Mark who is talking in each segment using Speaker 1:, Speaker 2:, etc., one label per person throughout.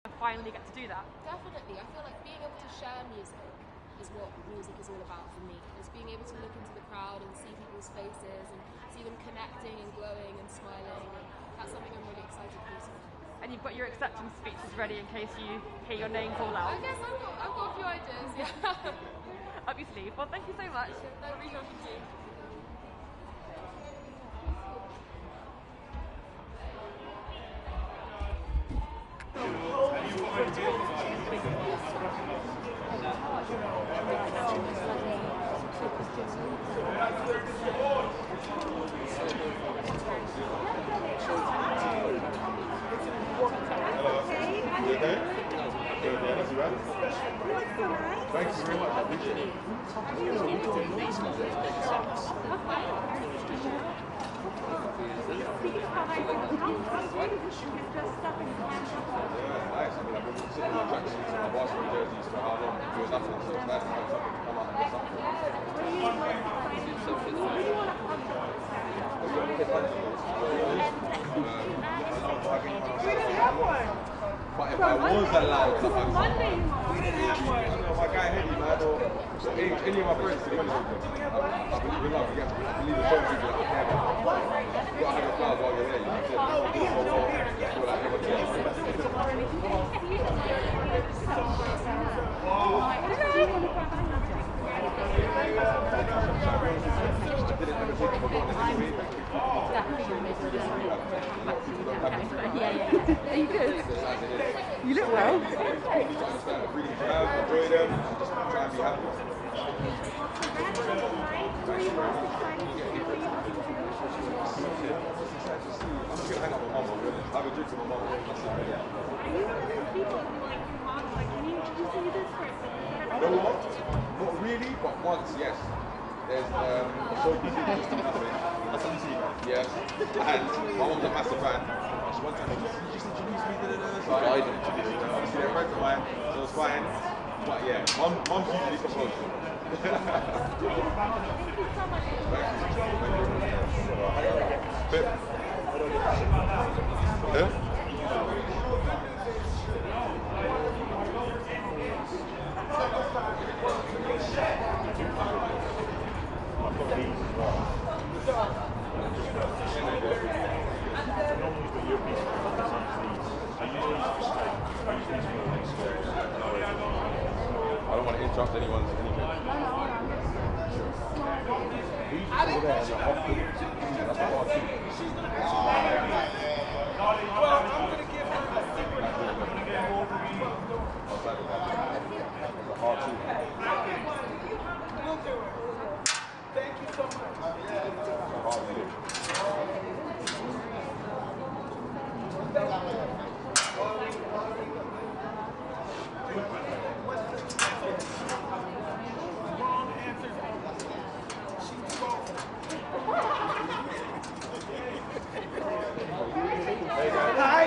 Speaker 1: finally get to do that?
Speaker 2: Definitely. I feel like being able to share music is what music is all about for me. It's being able to look into the crowd and see people's faces and see them connecting and glowing and smiling. And that's something I'm really excited for.
Speaker 1: And you've got your acceptance speeches ready in case you hear your name called out?
Speaker 2: I guess I've got a few ideas, yeah.
Speaker 1: Up your sleeve. Well, thank you so much.
Speaker 2: Lovely talking to you.
Speaker 3: Thank you very much. I appreciate it. Nice. I mean, I've been sitting on tracks since my basketball jerseys for how long? Doing nothing, so it's nice to have something come out and do something.
Speaker 4: We didn't have one.
Speaker 3: But if I was allowed to have
Speaker 4: Monday, we didn't have one.
Speaker 3: I know my guy Henry, man, or any of my friends, to be honest with you. I believe in love, I believe in showing people that I care about them. You gotta have your flowers while you're there, you know what I'm saying? Feel like everybody
Speaker 1: Are you good? You look well.
Speaker 3: Enjoy them, just try and be happy. I'm just gonna hang out with my mum, really. Have a drink with my mum. That's it.
Speaker 4: Are you one of those people who like your mom, like, can you introduce me to this person?
Speaker 3: You know what? Not really, but once, yes. There's so you did just nothing. That's what you see. Yes. And my mom's a massive fan. She one time you just introduced me to the so I didn't introduce her. Obviously they're friends of mine, so it's fine. But yeah, mom's usually proposed.
Speaker 4: Thank you so much.
Speaker 3: I don't want to interrupt anyone's anything.
Speaker 4: Thank you so much. Hi.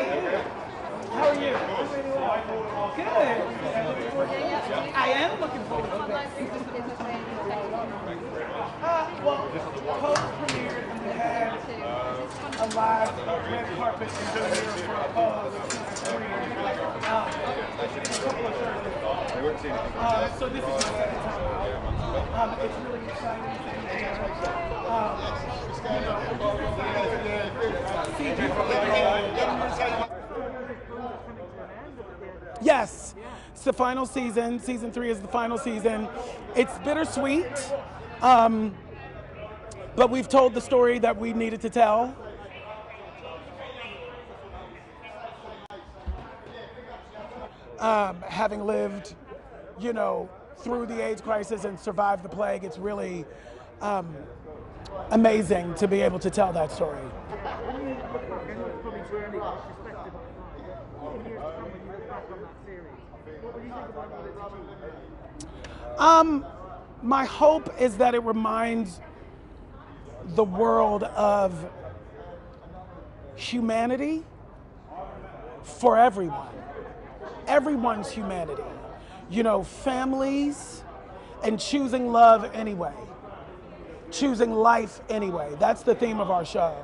Speaker 4: How are you? Good. I am looking forward to it. Well, post-premiere, we had a live red carpet premiere for a couple of Thursdays. So this is my second time. It's really exciting. Yes, it's the final season. Season 3 is the final season. It's bittersweet, but we've told the story that we needed to tell. Having lived, you know, through the AIDS crisis and survived the plague, it's really amazing to be able to tell that story. My hope is that it reminds the world of humanity for everyone. Everyone's humanity. You know, families and choosing love anyway. Choosing life anyway. That's the theme of our show.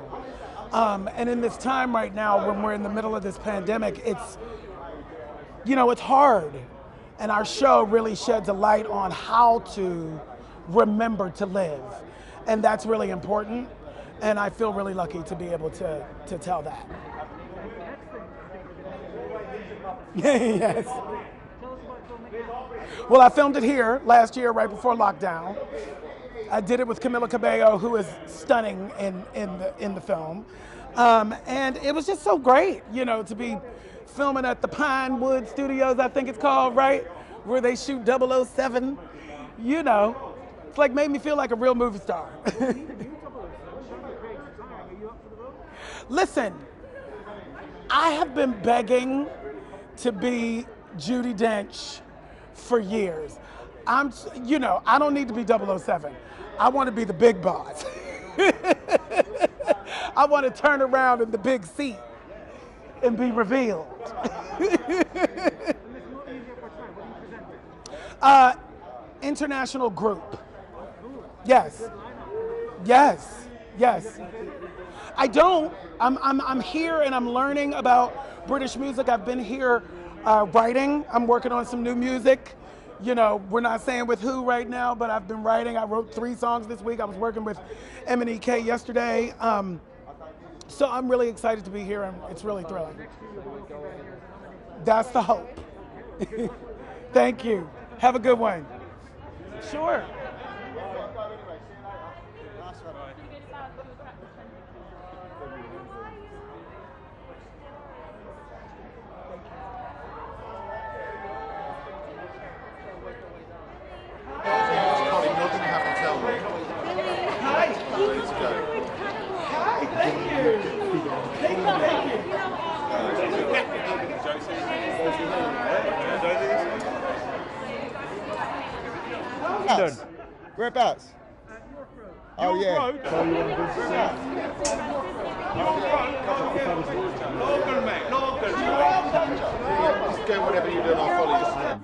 Speaker 4: And in this time right now when we're in the middle of this pandemic, you know, it's hard. And our show really sheds a light on how to remember to live. And that's really important. And I feel really lucky to be able to tell that. Yes. Well, I filmed it here last year, right before lockdown. I did it with Camila Cabello, who is stunning in the film. And it was just so great, you know, to be filming at the Pinewood Studios, I think it's called, right? Where they shoot 007. You know, it's like made me feel like a real movie star. Listen, I have been begging to be Judi Dench for years. You know, I don't need to be 007. I want to be the big boss. I want to turn around in the big seat and be revealed. International group. Yes. Yes. Yes. I don't. I'm here and I'm learning about British music. I've been here writing. I'm working on some new music. You know, we're not saying with who right now, but I've been writing. I wrote 3 songs this week. I was working with M&EK yesterday. So I'm really excited to be here, and it's really thrilling. That's the hope. Thank you. Have a good one. Sure.
Speaker 5: Whereabouts? Oh yeah.
Speaker 3: Logan, mate, Logan.
Speaker 5: Just do whatever you do and I'll follow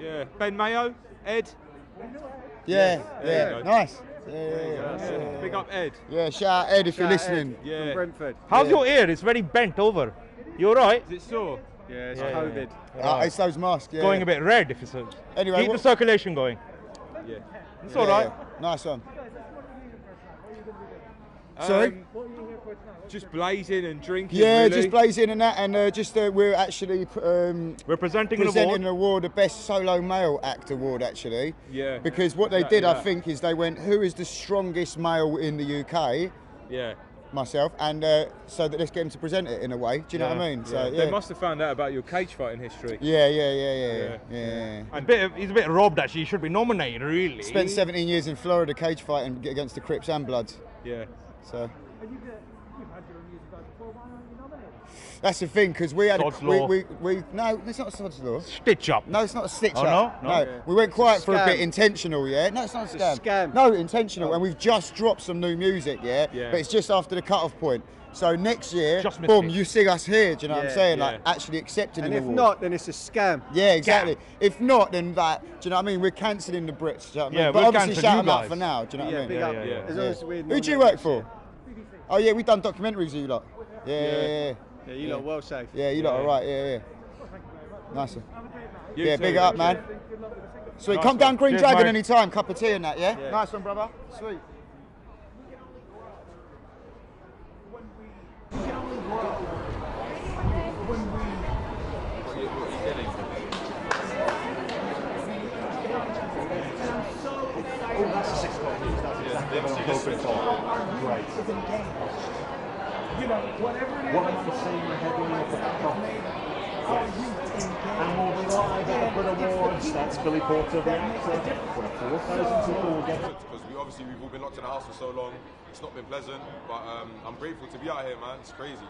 Speaker 5: you.
Speaker 6: Yeah. Ben Mayo, Ed.
Speaker 5: Yeah. Nice.
Speaker 6: Big up Ed.
Speaker 5: Yeah, shout out Ed if you're listening.
Speaker 6: Yeah.
Speaker 7: From Brentford.
Speaker 6: How's your ear? It's very bent over. You alright?
Speaker 7: Is it sore? Yeah, it's COVID.
Speaker 5: It's those masks, yeah.
Speaker 6: Going a bit red if it's
Speaker 5: Anyway,
Speaker 6: keep the circulation going.
Speaker 7: Yeah.
Speaker 6: It's alright.
Speaker 5: Nice one. Sorry?
Speaker 7: Just blazing and drinking.
Speaker 5: Yeah,
Speaker 7: really.
Speaker 5: just blazing and that, and we're actually
Speaker 6: We're presenting
Speaker 5: an award, the Best Solo Male Act Award, actually.
Speaker 7: Yeah.
Speaker 5: Because what they did, I think, is they went, who is the strongest male in the UK?
Speaker 7: Yeah.
Speaker 5: Myself, and so that let's get him to present it in a way. Do you know what I mean? So
Speaker 7: They must have found out about your cage fighting history.
Speaker 5: Yeah.
Speaker 6: He's a bit robbed actually. He should be nominated really.
Speaker 5: Spent 17 years in Florida cage fighting against the Crips and Bloods.
Speaker 7: Yeah.
Speaker 5: So. That's the thing, because we had no, it's not a sod's law.
Speaker 6: Stitch up.
Speaker 5: No, it's not a stitch
Speaker 6: Oh,
Speaker 5: up.
Speaker 6: no?
Speaker 5: Yeah. We went quiet for a bit, intentional, yeah. No, it's not a scam.
Speaker 7: Scam.
Speaker 5: No, intentional, and we've just dropped some new music, yeah. But it's just after the cut-off point. So next year, boom, you see us here. Do you know what I'm saying? Like actually accepting
Speaker 7: and
Speaker 5: an
Speaker 7: if
Speaker 5: award.
Speaker 7: not, then it's a scam.
Speaker 5: Yeah, exactly. If not, then that. Do you know what I mean? We're cancelling the Brits. Do you know what I mean?
Speaker 6: Yeah,
Speaker 5: but
Speaker 6: we'll
Speaker 5: obviously
Speaker 6: cancel
Speaker 5: shout
Speaker 6: you
Speaker 5: them out
Speaker 6: guys.
Speaker 5: for now. Do you know what I mean?
Speaker 7: Big up.
Speaker 6: Yeah.
Speaker 7: As long as we're
Speaker 5: Who do you work for? Oh yeah, we've done documentaries with you lot. Yeah.
Speaker 7: Yeah, you lot well safe.
Speaker 5: Yeah, you lot are right. Yeah. Nice one.
Speaker 7: You
Speaker 5: Yeah,
Speaker 7: too,
Speaker 5: big up,
Speaker 7: Richard.
Speaker 5: man. Sweet.
Speaker 6: Nice
Speaker 5: Come down
Speaker 6: one.
Speaker 5: Green
Speaker 6: Cheers,
Speaker 5: Dragon
Speaker 6: mate.
Speaker 5: anytime. Cup of tea and that, yeah?
Speaker 7: Yeah.
Speaker 5: Nice one, brother. Sweet.
Speaker 4: You know, whatever it is.
Speaker 8: What am I saying ahead when you're back off? And moving on, I got the BRIT Awards, that's Billy Porter, the actor, where 4,000 people will get it.
Speaker 3: Because we've all been locked in the house for so long. It's not been pleasant, but I'm grateful to be out here, man. It's crazy.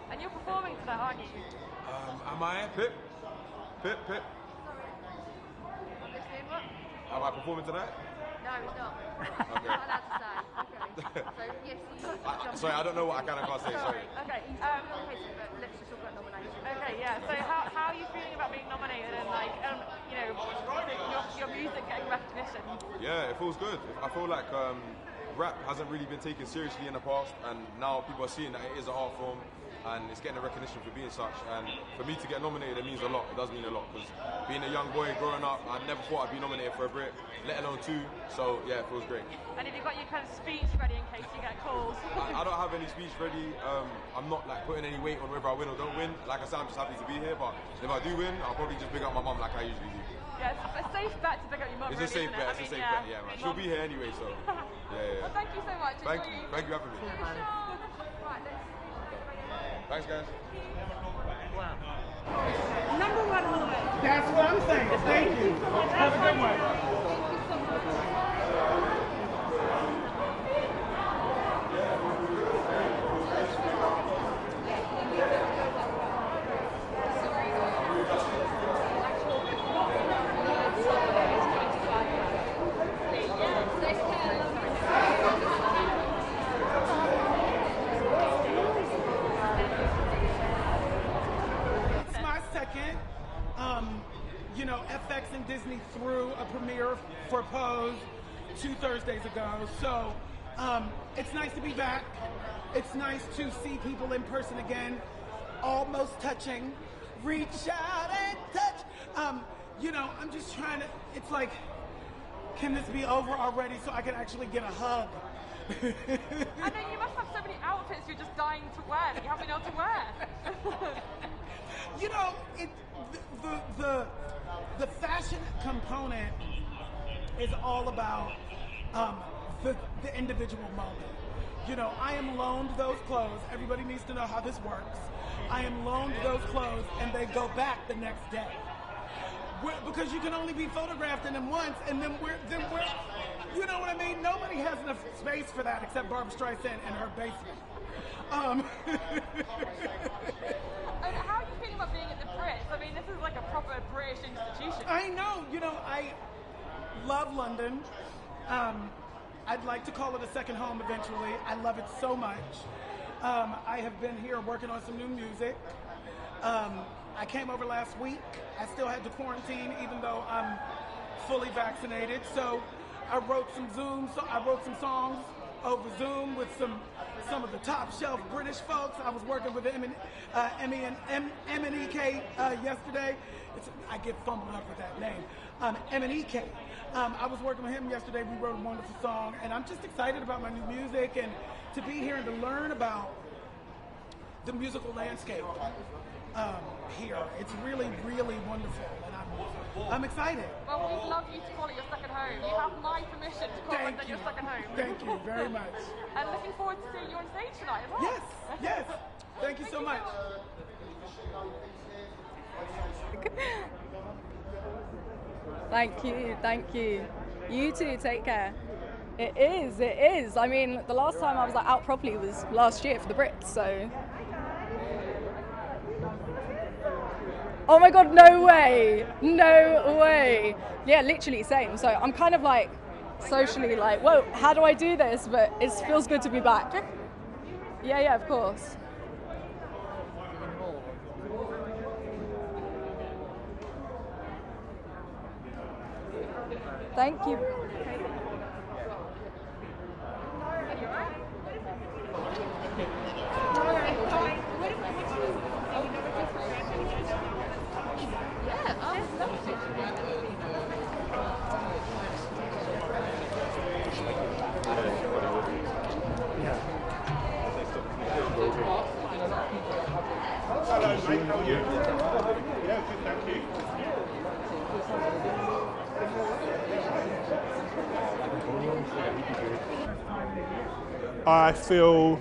Speaker 1: And you're performing tonight, aren't you?
Speaker 3: Am I? Pip?
Speaker 1: Sorry. What?
Speaker 3: Am I performing tonight?
Speaker 1: No, it's not.
Speaker 3: Okay.
Speaker 1: You're not allowed to say. Okay. So, yes, you
Speaker 3: Sorry, I don't know what I can and can't say. Sorry.
Speaker 1: Okay, let's just talk about nomination. Okay, yeah, so how are you feeling about being nominated and, like, you know, your music getting recognition?
Speaker 3: Yeah, it feels good. I feel like rap hasn't really been taken seriously in the past, and now people are seeing that it is an art form. and it's getting a recognition for being such. And for me to get nominated, it means a lot. It does mean a lot, because being a young boy growing up, I never thought I'd be nominated for a BRIT, let alone 2. So yeah, it feels great.
Speaker 1: And have you got your kind of speech ready in case you get called?
Speaker 3: I don't have any speech ready. I'm not like putting any weight on whether I win or don't win. Like I said, I'm just happy to be here. But if I do win, I'll probably just big up my mum like I usually do.
Speaker 1: Yeah, it's a safe bet to pick up your mum.
Speaker 3: It's a safe bet. It's a safe bet. Yeah, man. She'll be here anyway, so yeah.
Speaker 1: Well, thank you so much.
Speaker 3: Thank you for having me. Thanks, guys.
Speaker 1: Number 1 on the way.
Speaker 4: That's what I'm saying. Thank you. Have a good one. You know, FX and Disney threw a premiere for Pose 2 Thursdays ago, so it's nice to be back. It's nice to see people in person again, almost touching. Reach out and touch. You know, I'm just trying to, it's like, can this be over already so I can actually get a hug?
Speaker 1: I know you must have so many outfits you're just dying to wear that you haven't been able to wear.
Speaker 4: You know, the fashion component is all about the individual moment. You know, I am loaned those clothes. Everybody needs to know how this works. I am loaned those clothes and they go back the next day. Because you can only be photographed in them once, and then we're, you know what I mean? Nobody has enough space for that except Barbara Streisand in her basement.
Speaker 1: And how are you feeling about being at the Brits? I mean, this is like a proper British institution.
Speaker 4: I know, you know, I love London. I'd like to call it a second home eventually. I love it so much. I have been here working on some new music. I came over last week. I still had to quarantine even though I'm fully vaccinated. So I wrote some songs over Zoom with some of the top shelf British folks. I was working with Emmy and EK yesterday. I get fumbled up with that name. Emmy and EK. I was working with him yesterday. We wrote a wonderful song, and I'm just excited about my new music and to be here and to learn about the musical landscape here. It's really, really wonderful, and I'm excited.
Speaker 1: Well, we'd love you to call it your second home. You have my permission to call it your second home.
Speaker 4: Thank you very much.
Speaker 1: And looking forward to seeing you on stage tonight as well.
Speaker 4: Yes, yes. Thank you so much.
Speaker 9: Thank you, thank you. You too, take care. It is. I mean, the last time I was like, out properly was last year for the Brits, so. Oh my God, no way. No way. Yeah, literally same. So I'm kind of like socially like, whoa, how do I do this? But it feels good to be back. Yeah, of course. Thank you.
Speaker 10: I feel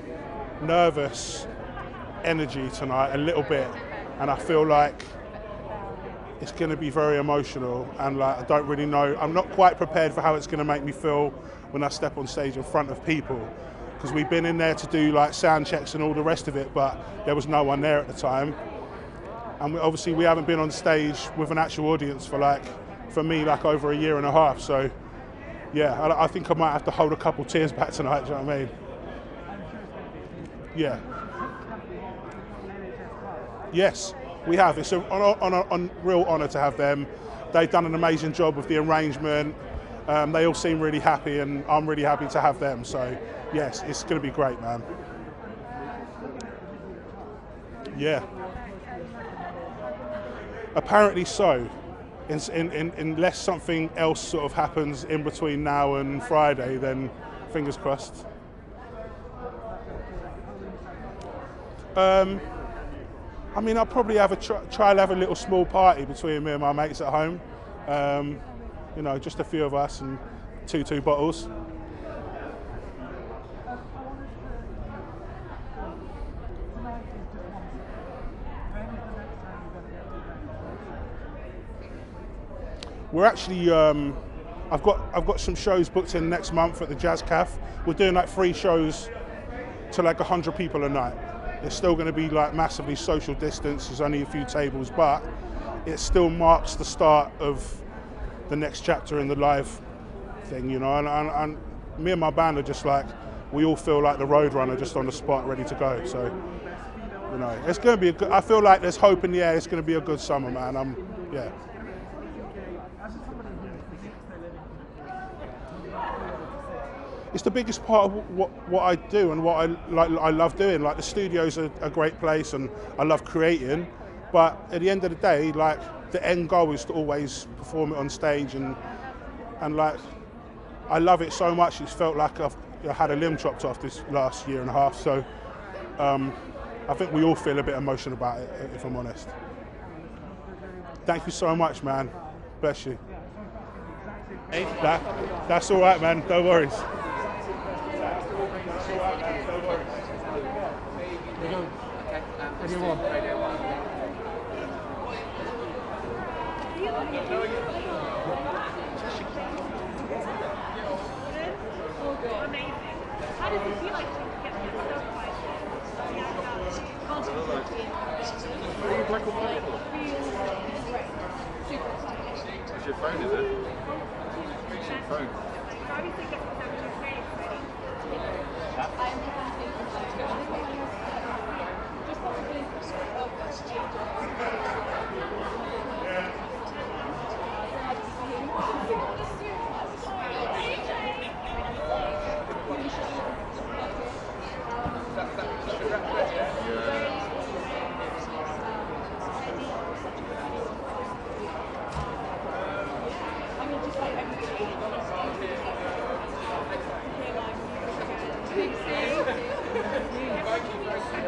Speaker 10: nervous energy tonight a little bit, and I feel like it's going to be very emotional, and like I don't really know, I'm not quite prepared for how it's going to make me feel when I step on stage in front of people, because we've been in there to do like sound checks and all the rest of it, but there was no one there at the time, and obviously we haven't been on stage with an actual audience for me over a year and a half, so yeah, I think I might have to hold a couple tears back tonight, do you know what I mean? Yeah. Yes, we have. It's a real honour to have them. They've done an amazing job with the arrangement. They all seem really happy, and I'm really happy to have them. So, yes, it's going to be great, man. Yeah. Apparently so. Unless something else sort of happens in between now and Friday, then fingers crossed. I mean, I'll probably have try and have a little small party between me and my mates at home. You know, just a few of us and two bottles. We're actually, I've got some shows booked in next month at the Jazz Caf. We're doing like 3 shows to like 100 people a night. It's still going to be like massively social distance. There's only a few tables, but it still marks the start of the next chapter in the live thing, you know. And me and my band are just like, we all feel like the Roadrunner, just on the spot, ready to go. So, you know, it's going to be a good. I feel like there's hope in the air. It's going to be a good summer, man. Yeah. It's the biggest part of what I do and what I love doing. Like, the studio's a great place and I love creating, but at the end of the day, like, the end goal is to always perform it on stage, and like, I love it so much. It's felt like I've had a limb chopped off this last year and a half. So I think we all feel a bit emotional about it, if I'm honest. Thank you so much, man. Bless you. That's all right, man. No worries.
Speaker 3: What's your phone, is it? What's your phone?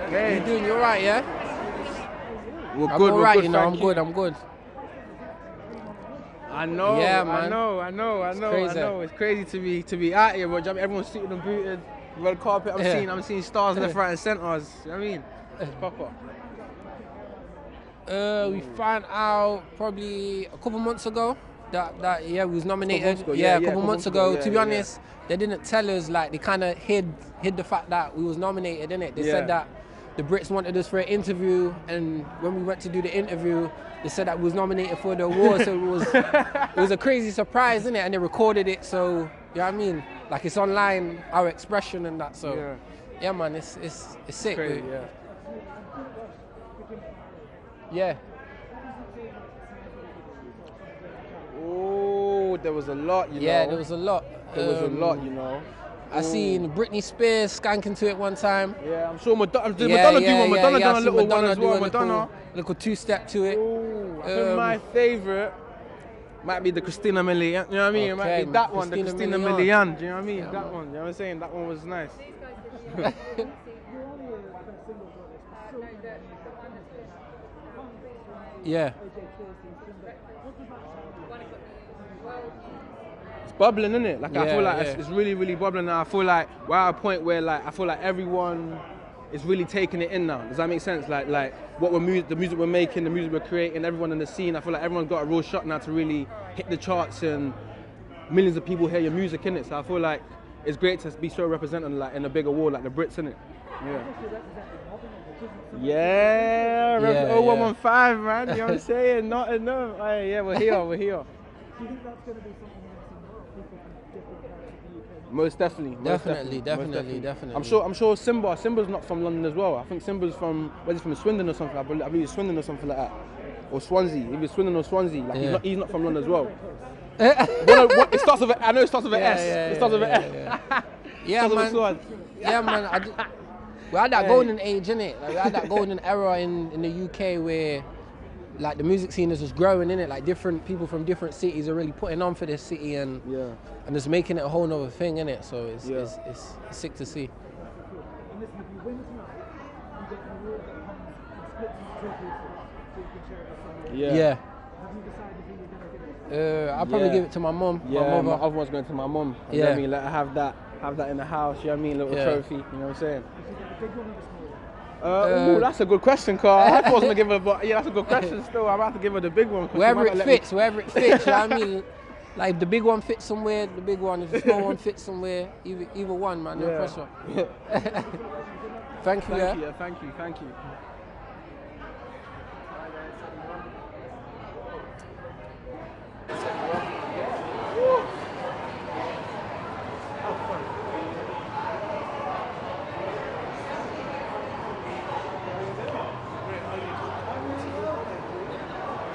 Speaker 11: How you doing? You alright, yeah?
Speaker 12: We're
Speaker 11: I'm
Speaker 12: good,
Speaker 11: alright,
Speaker 12: we're good,
Speaker 11: you know,
Speaker 12: thank
Speaker 11: I'm good, I'm good.
Speaker 12: I know,
Speaker 11: Yeah, man.
Speaker 12: I know. It's crazy to be out here, bro. Everyone's suited and booted, red carpet. I'm seeing stars left, right, and centres. You know what I mean? It's proper.
Speaker 11: We found out probably a couple months ago that we was nominated.
Speaker 12: Ago,
Speaker 11: a couple
Speaker 12: months
Speaker 11: months ago.
Speaker 12: yeah,
Speaker 11: To be honest, they didn't tell us. Like, they kind of hid the fact that we was nominated, innit? They said that the Brits wanted us for an interview, and when we went to do the interview, they said that we was nominated for the award. So it was a crazy surprise, innit? And they recorded it, so you know what I mean? Like, it's online, our expression and that. So yeah, man, it's sick.
Speaker 12: Crazy,
Speaker 11: Yeah.
Speaker 12: Oh, there was a lot, you know.
Speaker 11: Yeah, there was a lot.
Speaker 12: There was a lot, you know.
Speaker 11: I seen Britney Spears skanking to it one time.
Speaker 12: Yeah, I'm sure Madonna done a little one as well. Madonna.
Speaker 11: Little two-step to it.
Speaker 12: Ooh, I think my favourite might be the Christina Milian. You know what I mean? It might be that one, the Christina Milian. Do you know what I mean?
Speaker 11: Yeah,
Speaker 12: that one. You know what I'm saying? That one was nice.
Speaker 11: Yeah.
Speaker 12: It's bubbling, isn't it? Like, I feel like it's really, really bubbling now. I feel like we're at a point where, like, I feel like everyone is really taking it in now. Does that make sense? Like what the music we're making, the music we're creating, everyone in the scene. I feel like everyone's got a real shot now to really hit the charts, and millions of people hear your music in it. So I feel like it's great to be so represented, like, in a big award like the Brits, innit? Yeah, 0115, man. You know what I'm saying? Not enough. Yeah, we're here. Do you think that's going to be something Most definitely. I'm sure Simba's not from London as well. I think Simba's from, where's he from, Swindon or something? I believe he's Swindon or something like that. Or Swansea. If he's Swindon or Swansea, like, he's not from London as well. It starts with S. It starts with an S.
Speaker 11: Yeah, man. Yeah, man. We had that golden age, innit? Like, we had that golden era in the UK where like the music scene is just growing, innit? Like different people from different cities are really putting on for this city and just making it a whole nother thing, innit? So it's sick to see. Yeah. I'll probably give it to my mum.
Speaker 12: Yeah, my other one's going to my mum. You know what I mean? Like, have that in the house, you know what I mean? Little trophy, you know what I'm saying? That's a good question, Carl. I wasn't gonna give her, but yeah, that's a good question still. I'm about to give her the big one.
Speaker 11: Wherever it fits, you know what I mean? Like if the big one fits somewhere, the big one. If the small one fits somewhere, either one, man, no pressure. Thank you.
Speaker 12: Thank you.
Speaker 13: Thank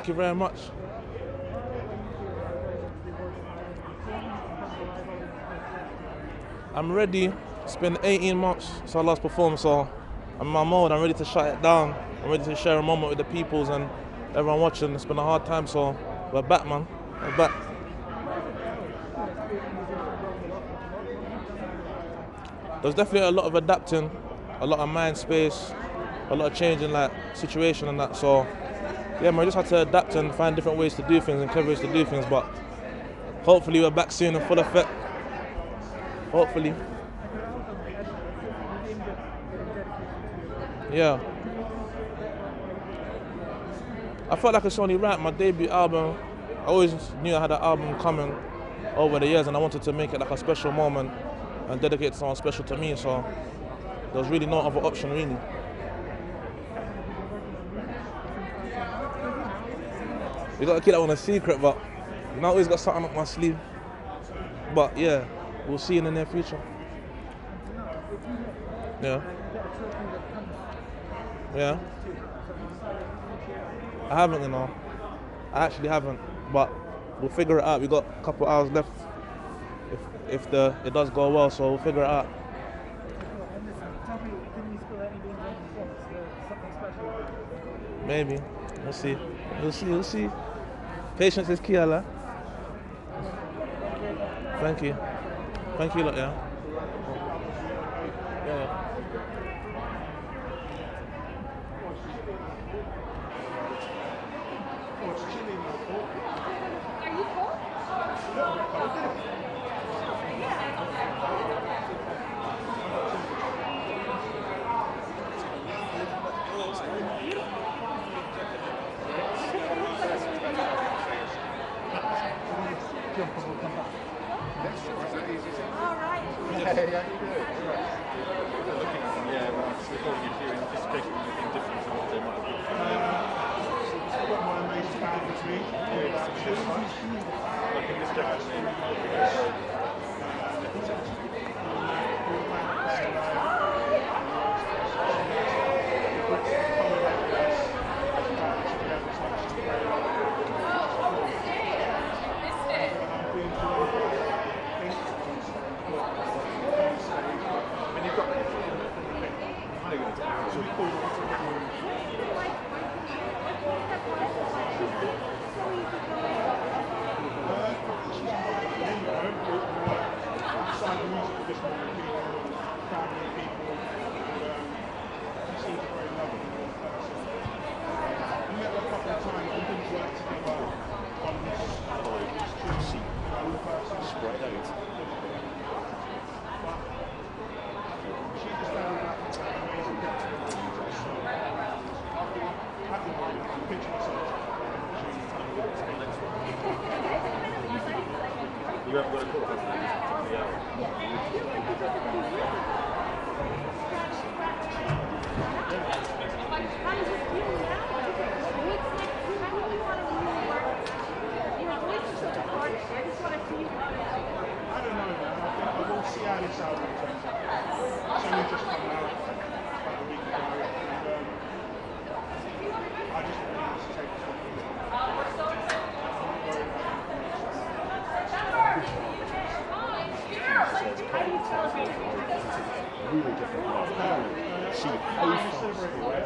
Speaker 13: you very much. I'm ready. It's been 18 months since I last performed, so I'm in my mode. I'm ready to shut it down. I'm ready to share a moment with the peoples and everyone watching. It's been a hard time, so we're back, man. We're back. There's definitely a lot of adapting, a lot of mind space, a lot of changing like situation and that. So yeah, man, I just had to adapt and find different ways to do things and clever ways to do things. But hopefully we're back soon in full effect. Hopefully. Yeah. I felt like it's only right. My debut album, I always knew I had an album coming over the years and I wanted to make it like a special moment and dedicate it to someone special to me, so there was really no other option, really. You gotta keep that one a secret, but you know, I always got something up my sleeve. But yeah, we'll see in the near future. Yeah. Yeah. I haven't, you know. I actually haven't, but we'll figure it out. We got a couple hours left if it does go well, so we'll figure it out. Maybe. We'll see. We'll see. Patience is key, Allah. Thank you. Thank you, lot, yeah. Yeah.
Speaker 8: You haven't got a call? she hates school.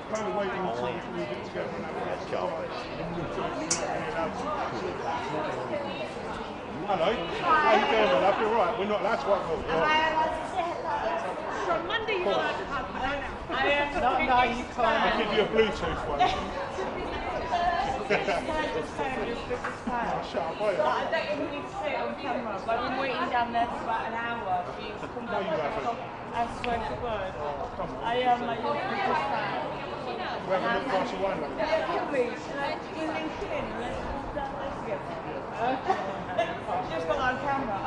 Speaker 10: Kind of waiting until we can get together and have a red carpet. Hello. How you doing, my love? You alright? We're not allowed to work for
Speaker 1: Am I allowed to say hello? From Monday you're allowed to come. I don't know.
Speaker 10: No, you can't. I'll give you a Bluetooth one. Shut up, wait.
Speaker 1: I don't even need to say it on camera, but I've been waiting down there for about an hour for you to come back. I swear to God. I am like your biggest fan.
Speaker 10: We have a little glass of wine, love.
Speaker 1: Yeah, please. You link in. Let's walk down there together. Just got on camera.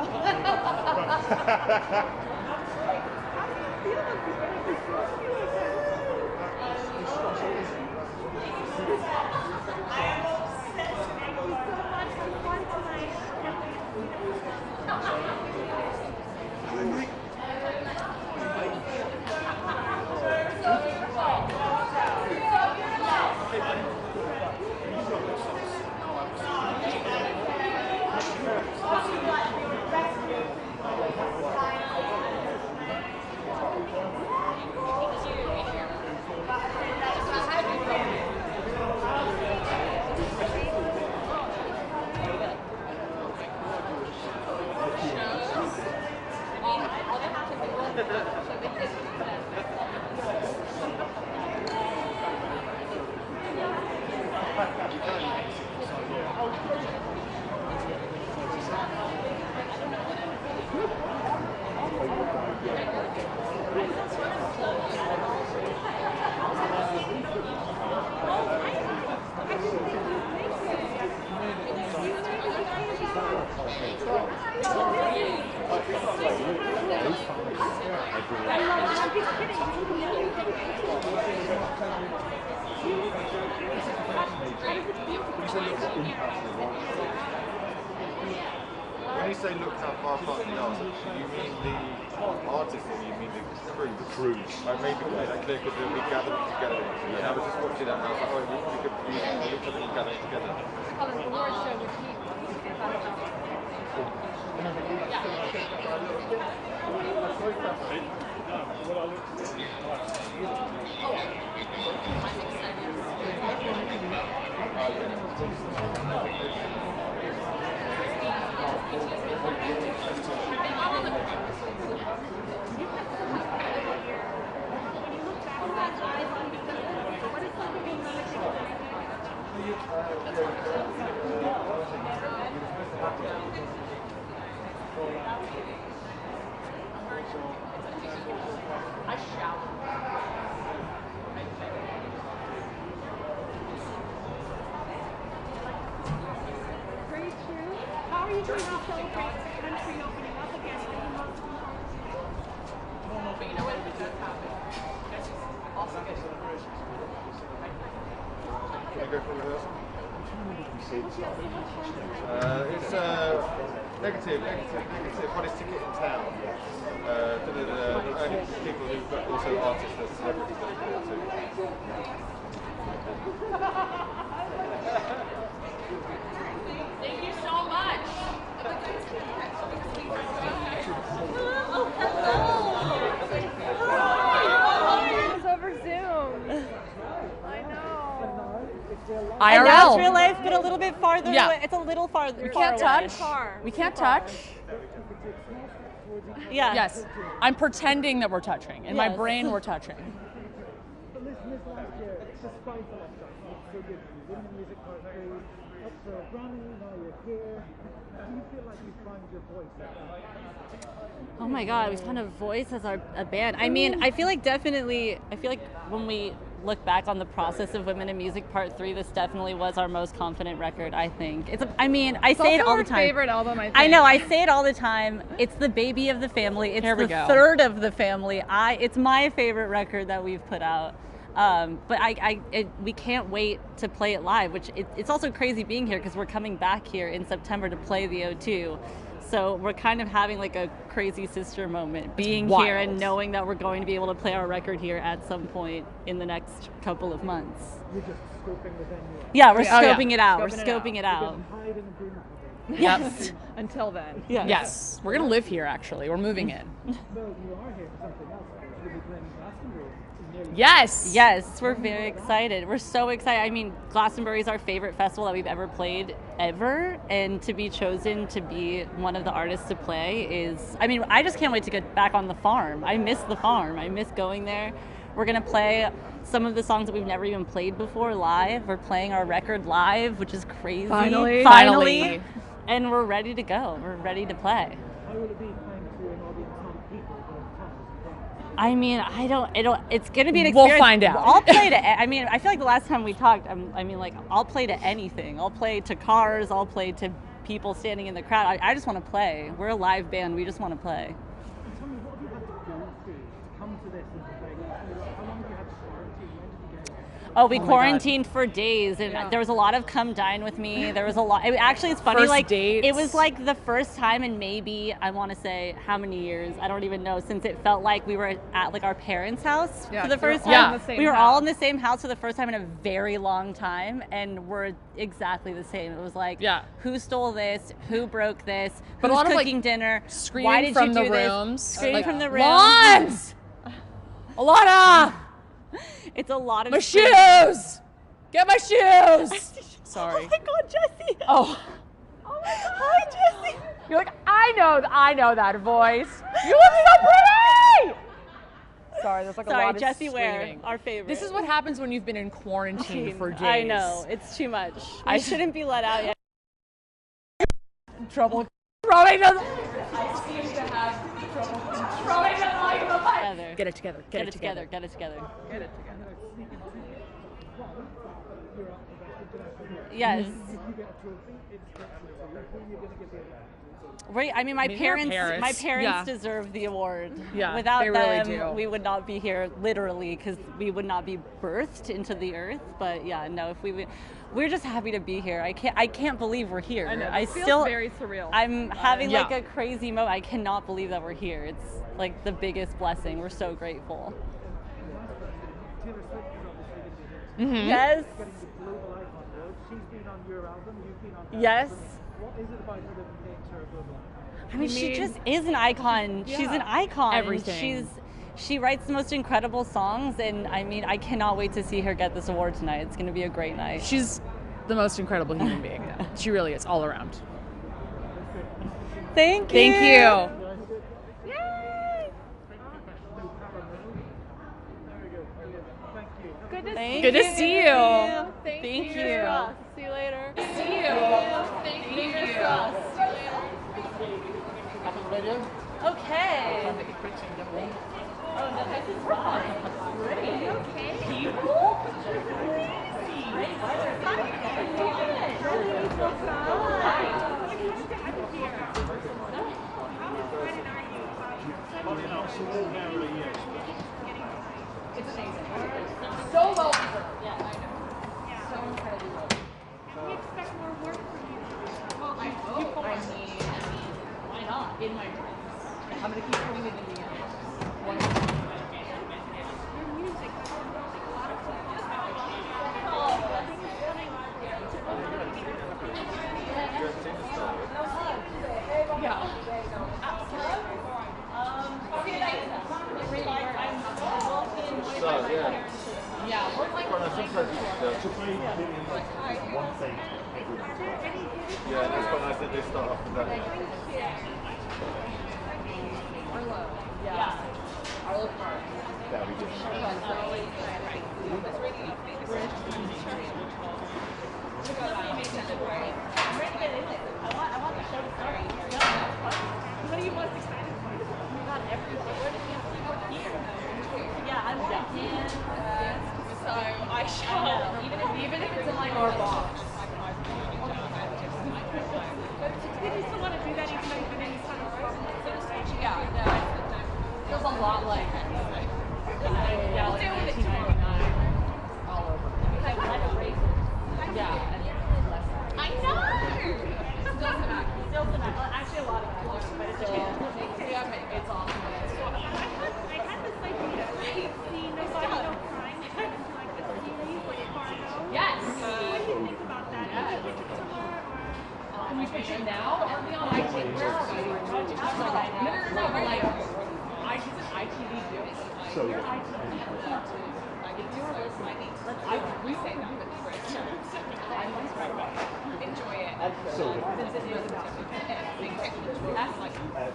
Speaker 3: When you say looked how far apart they are, do you mean the artist or you mean the crew? The crews. I made it clear because they'll be gathering together. And I was just watching that and I was like, oh, we could look at them gathering together.
Speaker 1: Colin's award show with you. I shout. How are you doing to celebrate the country opening up again? But you know what? It does happen. That's awesome.
Speaker 3: Can I go for rehearsal? It's negative, but it's ticket in town. Only people who've got also artists and celebrities that are there too.
Speaker 1: Thank you so much.
Speaker 9: It's over Zoom. I know.
Speaker 14: I
Speaker 15: And now it's real life, but a little bit farther
Speaker 14: Yeah.
Speaker 15: away. It's a little farther.
Speaker 14: We can't
Speaker 15: far away.
Speaker 14: touch. We can't touch.
Speaker 15: Yeah.
Speaker 14: Yes. I'm pretending that we're touching. In my
Speaker 15: Yes.
Speaker 14: brain, we're touching.
Speaker 16: But listen, this last year, despite the lockdown, it's so good. You win the music part three, up for a Grammy, now you're here. Do you feel like you found your voice at that?
Speaker 15: Oh my God, we found a voice as a band. I mean, I feel like when we look back on the process of Women in Music Part 3, this definitely was our most confident record, I think. I say it all the time.
Speaker 9: Favorite album, I think.
Speaker 15: I know, I say it all the time. It's the baby of the family. It's
Speaker 14: Here we
Speaker 15: the
Speaker 14: go.
Speaker 15: third of the family. It's my favorite record that we've put out. But we can't wait to play it live, which it's also crazy being here because we're coming back here in September to play the O2. So we're kind of having like a crazy sister moment, being here and knowing that we're going to be able to play our record here at some point in the next couple of months.
Speaker 16: You're just scoping the venue.
Speaker 15: Yeah, we're scoping it out. We're scoping it out.
Speaker 16: Hiding and doing nothing.
Speaker 14: Yes.
Speaker 9: Until then.
Speaker 15: Yeah.
Speaker 14: Yes. We're going to live here, actually. We're moving in.
Speaker 16: Well, you are here for something else. You'll be playing Glastonbury.
Speaker 14: Yes.
Speaker 15: Yes, we're very excited. We're so excited. I mean, Glastonbury is our favorite festival that we've ever played ever, and to be chosen to be one of the artists to play is, I mean, I just can't wait to get back on the farm. I miss the farm. I miss going there. We're going to play some of the songs that we've never even played before live. We're playing our record live, which is crazy. Finally. And we're ready to go. We're ready to play.
Speaker 16: How will it be playing to an audience of people?
Speaker 15: I mean, it's going to be an experience.
Speaker 14: We'll find out.
Speaker 15: I'll play to, I mean, I feel like the last time we talked, I'll play to anything. I'll play to cars. I'll play to people standing in the crowd. I just want to play. We're a live band. We just want to play.
Speaker 16: And tell me, what have you had to go through to come to this and to play? How long have you had to quarantine? When did you get here?
Speaker 15: Oh, we quarantined for days, and there was a lot of come dine with me. There was a lot. Actually, it's funny.
Speaker 14: First dates.
Speaker 15: It was like the first time in maybe, I want to say how many years, I don't even know, since it felt like we were at like our parents' house for the first time. We were all in the same house for the first time in a very long time, and we're exactly the same. It was like, who stole this? Who broke this?
Speaker 14: But
Speaker 15: Who's
Speaker 14: a lot of,
Speaker 15: cooking
Speaker 14: like,
Speaker 15: dinner?
Speaker 14: screaming
Speaker 15: Why did
Speaker 14: from
Speaker 15: you
Speaker 14: the
Speaker 15: do this?
Speaker 14: rooms.
Speaker 15: Screaming
Speaker 14: Like,
Speaker 15: from the rooms.
Speaker 14: Lawns! Alana!
Speaker 15: It's a lot of
Speaker 14: my shoes! Get my shoes! Sorry.
Speaker 15: Oh my God, Jessie!
Speaker 14: Oh.
Speaker 15: Oh my God. Hi, Jessie!
Speaker 14: You're like, I know that voice. You look so pretty! Sorry, there's like a lot of
Speaker 15: Jessie
Speaker 14: screaming.
Speaker 15: Ware, our favorite.
Speaker 14: This is what happens when you've been in quarantine for days.
Speaker 15: I know, it's too much. I shouldn't be let out yet.
Speaker 14: Trouble throwing the... I seem to have trouble throwing the... Get it together.
Speaker 15: Get it together.
Speaker 14: Get it together.
Speaker 15: Yes. Right. I mean, my parents deserve the award.
Speaker 14: Yeah,
Speaker 15: Without
Speaker 14: they really
Speaker 15: them,
Speaker 14: do.
Speaker 15: we would not be here, literally, because we would not be birthed into the earth. But yeah, no, if we're just happy to be here. I can't believe we're here.
Speaker 14: I know.
Speaker 15: I
Speaker 14: It feels
Speaker 15: still
Speaker 14: very surreal.
Speaker 15: I'm having like a crazy moment. I cannot believe that we're here. It's like the biggest blessing. We're so grateful.
Speaker 14: Mm-hmm.
Speaker 15: Yes.
Speaker 16: Getting the global icon award. She's been on your album, you've been on her
Speaker 15: Yes.
Speaker 16: album. What is it about her that makes her a global icon?
Speaker 15: I mean, she just is an icon. She's an icon.
Speaker 14: Everything.
Speaker 15: She writes the most incredible songs, and I mean, I cannot wait to see her get this award tonight. It's going to be a great night.
Speaker 14: She's the most incredible human being. She really is, all around.
Speaker 15: Thank you.
Speaker 14: Thank you. Good to see you.
Speaker 15: Thank you.
Speaker 14: See you later.
Speaker 2: See you. Thank you.
Speaker 15: Okay. Oh no, this is fine. Are you okay? People?
Speaker 14: It's amazing. So well deserved. Yeah, I know. So incredibly well.
Speaker 2: Can we expect more work from you?
Speaker 14: Well, I hope. I mean, why not? In my dreams. I'm gonna keep putting it in the end.
Speaker 2: Your music, a lot of
Speaker 14: Yeah, we're like
Speaker 8: one thing every
Speaker 3: Yeah, that's quite nice that they start off with that.
Speaker 14: Yeah. Our little car.
Speaker 3: That'll be good.
Speaker 15: I'm ready to get in it. I want the show to start.
Speaker 2: What are you most excited for?
Speaker 15: We got everything. Where did we go here? Yeah, I want to dance.
Speaker 2: So I shall.
Speaker 14: Even if it's in like our box.
Speaker 2: Did you still want to do that even though you've been in this kind of
Speaker 14: Yeah, no. It feels a lot like
Speaker 15: Yeah,
Speaker 14: we'll
Speaker 15: like
Speaker 14: deal with it
Speaker 15: 1999.
Speaker 14: all over.
Speaker 15: Like, I don't race it.
Speaker 14: Yeah.
Speaker 2: I know!
Speaker 15: Still tonight. Well, actually, a lot of it. But it's okay.
Speaker 14: It's awesome.
Speaker 2: I had this like see nobody, no crime to like the series, like Fargo.
Speaker 14: Yes.
Speaker 2: What do you think about that? Did you pitch it somewhere or?
Speaker 14: Can we pitch it now? Are we on ITV? Where are we? No, but like, it's an ITV deal.
Speaker 8: So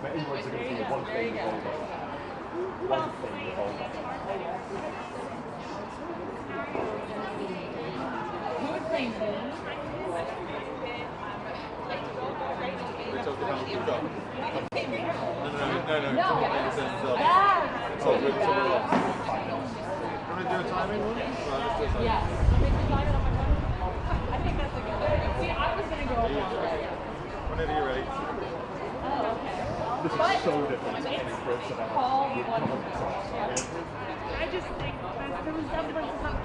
Speaker 8: but inwards are going to be one thing revolver. One thing revolver.
Speaker 3: Whenever you're ready.
Speaker 8: This is so different to any Brits I've ever
Speaker 1: I just think there's the resemblance of that.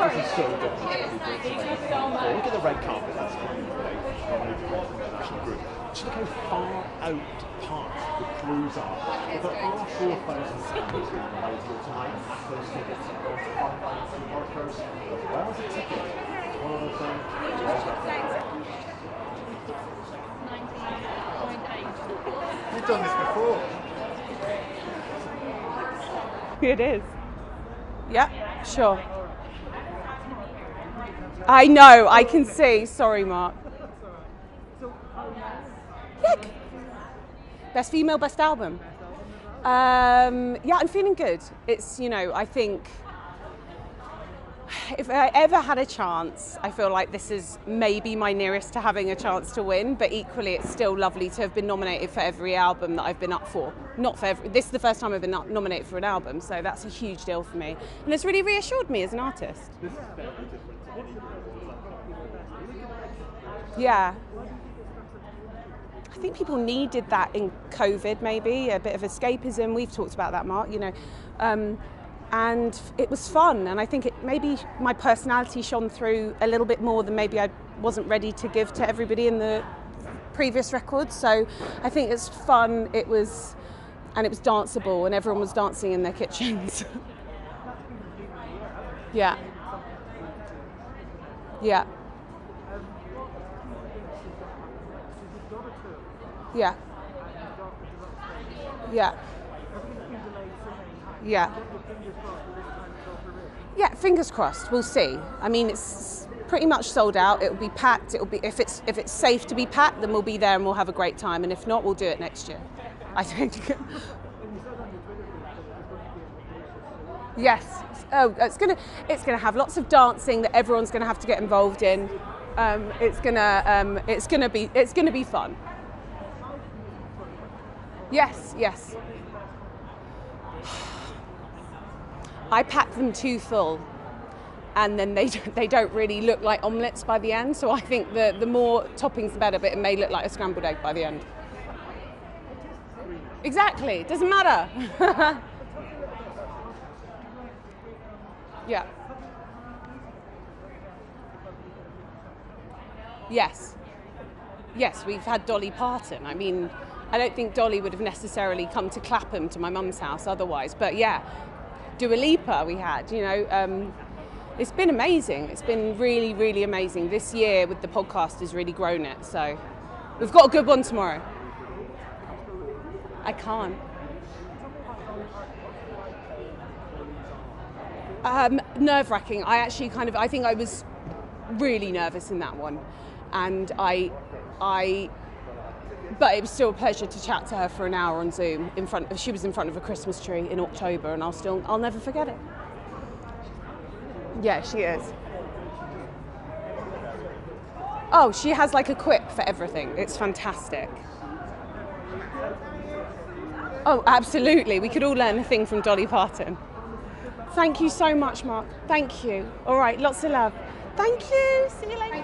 Speaker 8: This is so different to any Brits I've ever before. Look at the red carpet that's coming today from an international group. Just look how far out apart the crews are. But there are 4,000 families being eligible tonight. Those tickets are going to frontline to workers as well as a ticket. One other thing.
Speaker 3: You've done this before.
Speaker 14: It is. Yeah, sure. I know, I can see. Sorry, Mark. Yeah. Best female, best album. Yeah, I'm feeling good. It's, you know, I think if I ever had a chance, I feel like this is maybe my nearest to having a chance to win, but equally it's still lovely to have been nominated for every album that I've been up for. Not for every, this is the first time I've been nominated for an album, so that's a huge deal for me. And it's really reassured me as an artist. Yeah. I think people needed that in COVID, maybe, a bit of escapism. We've talked about that, Mark, you know. And it was fun, and I think maybe my personality shone through a little bit more than maybe I wasn't ready to give to everybody in the previous records. So I think it's fun, and it was danceable, and everyone was dancing in their kitchens. Yeah. Yeah. Yeah. Yeah. Yeah. Yeah, fingers crossed. We'll see. I mean, it's pretty much sold out. It will be packed. It will be if it's safe to be packed, then we'll be there and we'll have a great time. And if not, we'll do it next year. I think. Yes. Oh, it's gonna have lots of dancing that everyone's gonna have to get involved in. It's gonna be fun. Yes. Yes. I pack them too full, and then they don't really look like omelettes by the end. So I think the more toppings the better, but it may look like a scrambled egg by the end. Exactly, it doesn't matter. Yeah. Yes. Yes, we've had Dolly Parton. I mean, I don't think Dolly would have necessarily come to Clapham to my mum's house otherwise, but yeah. Dua Lipa we had, you know, it's been amazing. It's been really, really amazing. This year with the podcast has really grown it. So we've got a good one tomorrow. I can't. Nerve-wracking. I think I was really nervous in that one. And but it was still a pleasure to chat to her for an hour on Zoom. She was in front of a Christmas tree in October, and I'll never forget it. Yeah, she is. Oh, she has like a quip for everything. It's fantastic. Oh, absolutely. We could all learn a thing from Dolly Parton. Thank you so much, Mark. Thank you. All right, lots of love. Thank you. See you later.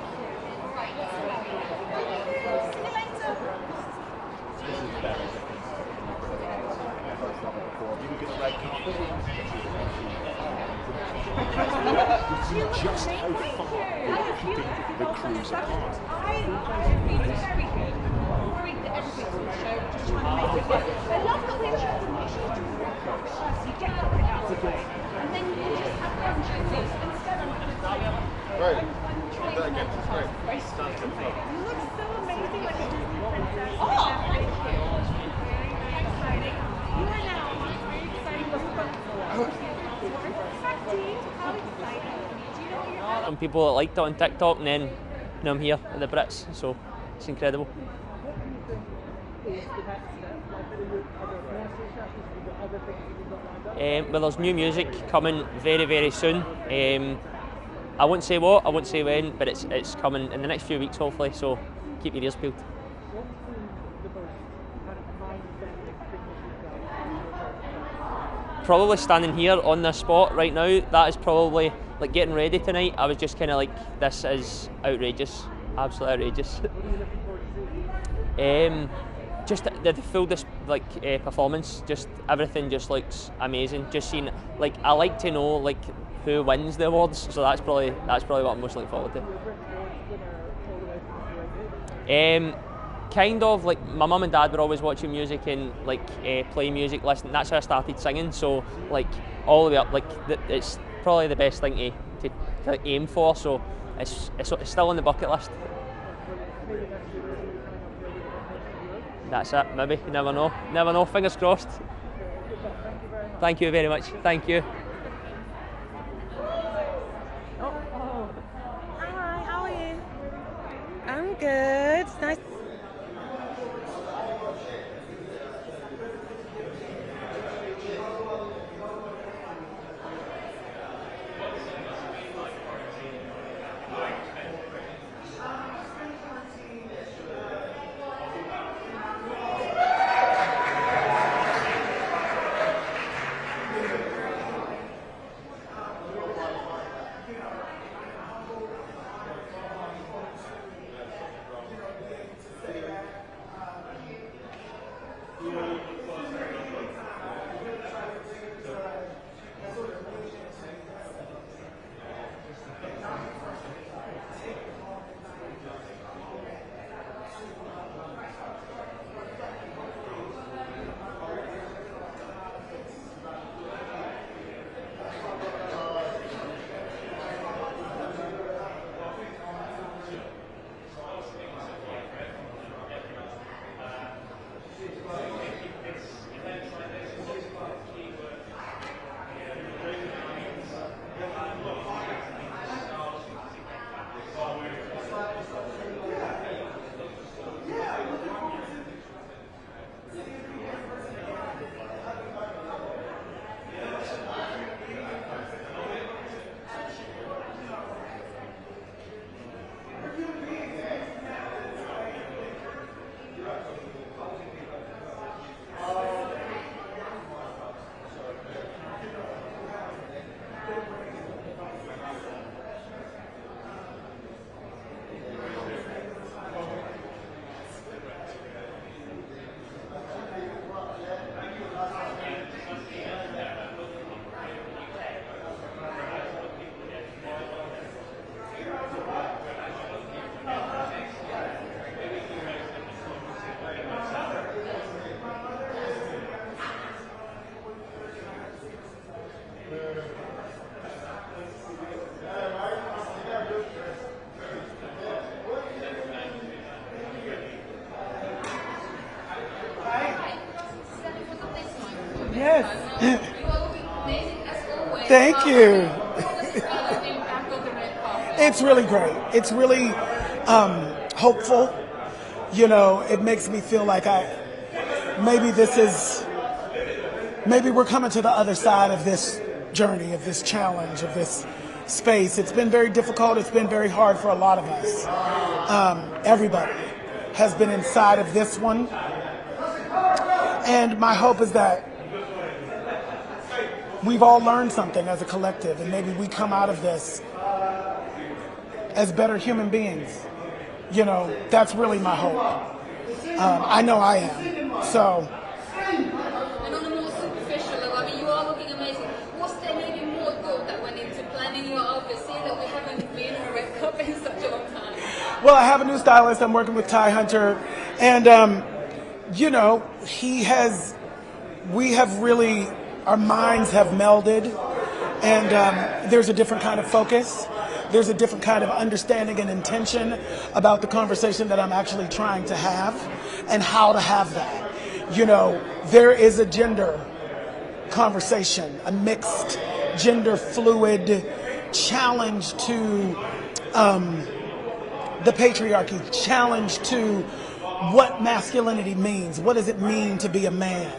Speaker 8: Just how far they're keeping the crews apart.
Speaker 1: I think it's very good. Great that everything's on the show, just trying to make it good. I love that we're choosing issues to work on first. You get that bit out of the way, and then you can just have fun choosing instead of
Speaker 3: Great. That again, it's great.
Speaker 1: You look so amazing like a Disney princess.
Speaker 17: Some people that liked it on TikTok, and then I'm here at the Brits, so it's incredible. Well, there's new music coming very, very soon. I won't say what, I won't say when, but it's coming in the next few weeks, hopefully. So keep your ears peeled. Probably standing here on this spot right now, that is probably like getting ready tonight. I was just kind of like, this is outrageous, absolutely outrageous. Just the full performance, just everything just looks amazing. Just seeing, like, I like to know like who wins the awards, so that's probably what I'm most looking forward to. Kind of like my mum and dad were always watching music and like play music, listening. That's how I started singing. So like all the way up, like it's probably the best thing to aim for. So it's still on the bucket list. That's it. Maybe you never know. Never know. Fingers crossed. Thank you very much. Thank you.
Speaker 18: Hi, how are you? I'm good. It's nice.
Speaker 4: Yes. Thank you. It's really great. It's really hopeful. You know, it makes me feel like maybe we're coming to the other side of this journey, of this challenge, of this space. It's been very difficult. It's been very hard for a lot of us. Everybody has been inside of this one. And my hope is that we've all learned something as a collective, and maybe we come out of this as better human beings. You know, that's really my hope. I know I am. So.
Speaker 2: And on a more superficial level, I mean, you are looking amazing. Was there maybe more thought that went into planning your outfit, seeing that we haven't been in a red carpet in such a long time?
Speaker 4: Well, I have a new stylist. I'm working with Ty Hunter, and you know, our minds have melded, and there's a different kind of focus. There's a different kind of understanding and intention about the conversation that I'm actually trying to have and how to have that. You know, there is a gender conversation, a mixed, gender fluid challenge to the patriarchy, challenge to what masculinity means. What does it mean to be a man?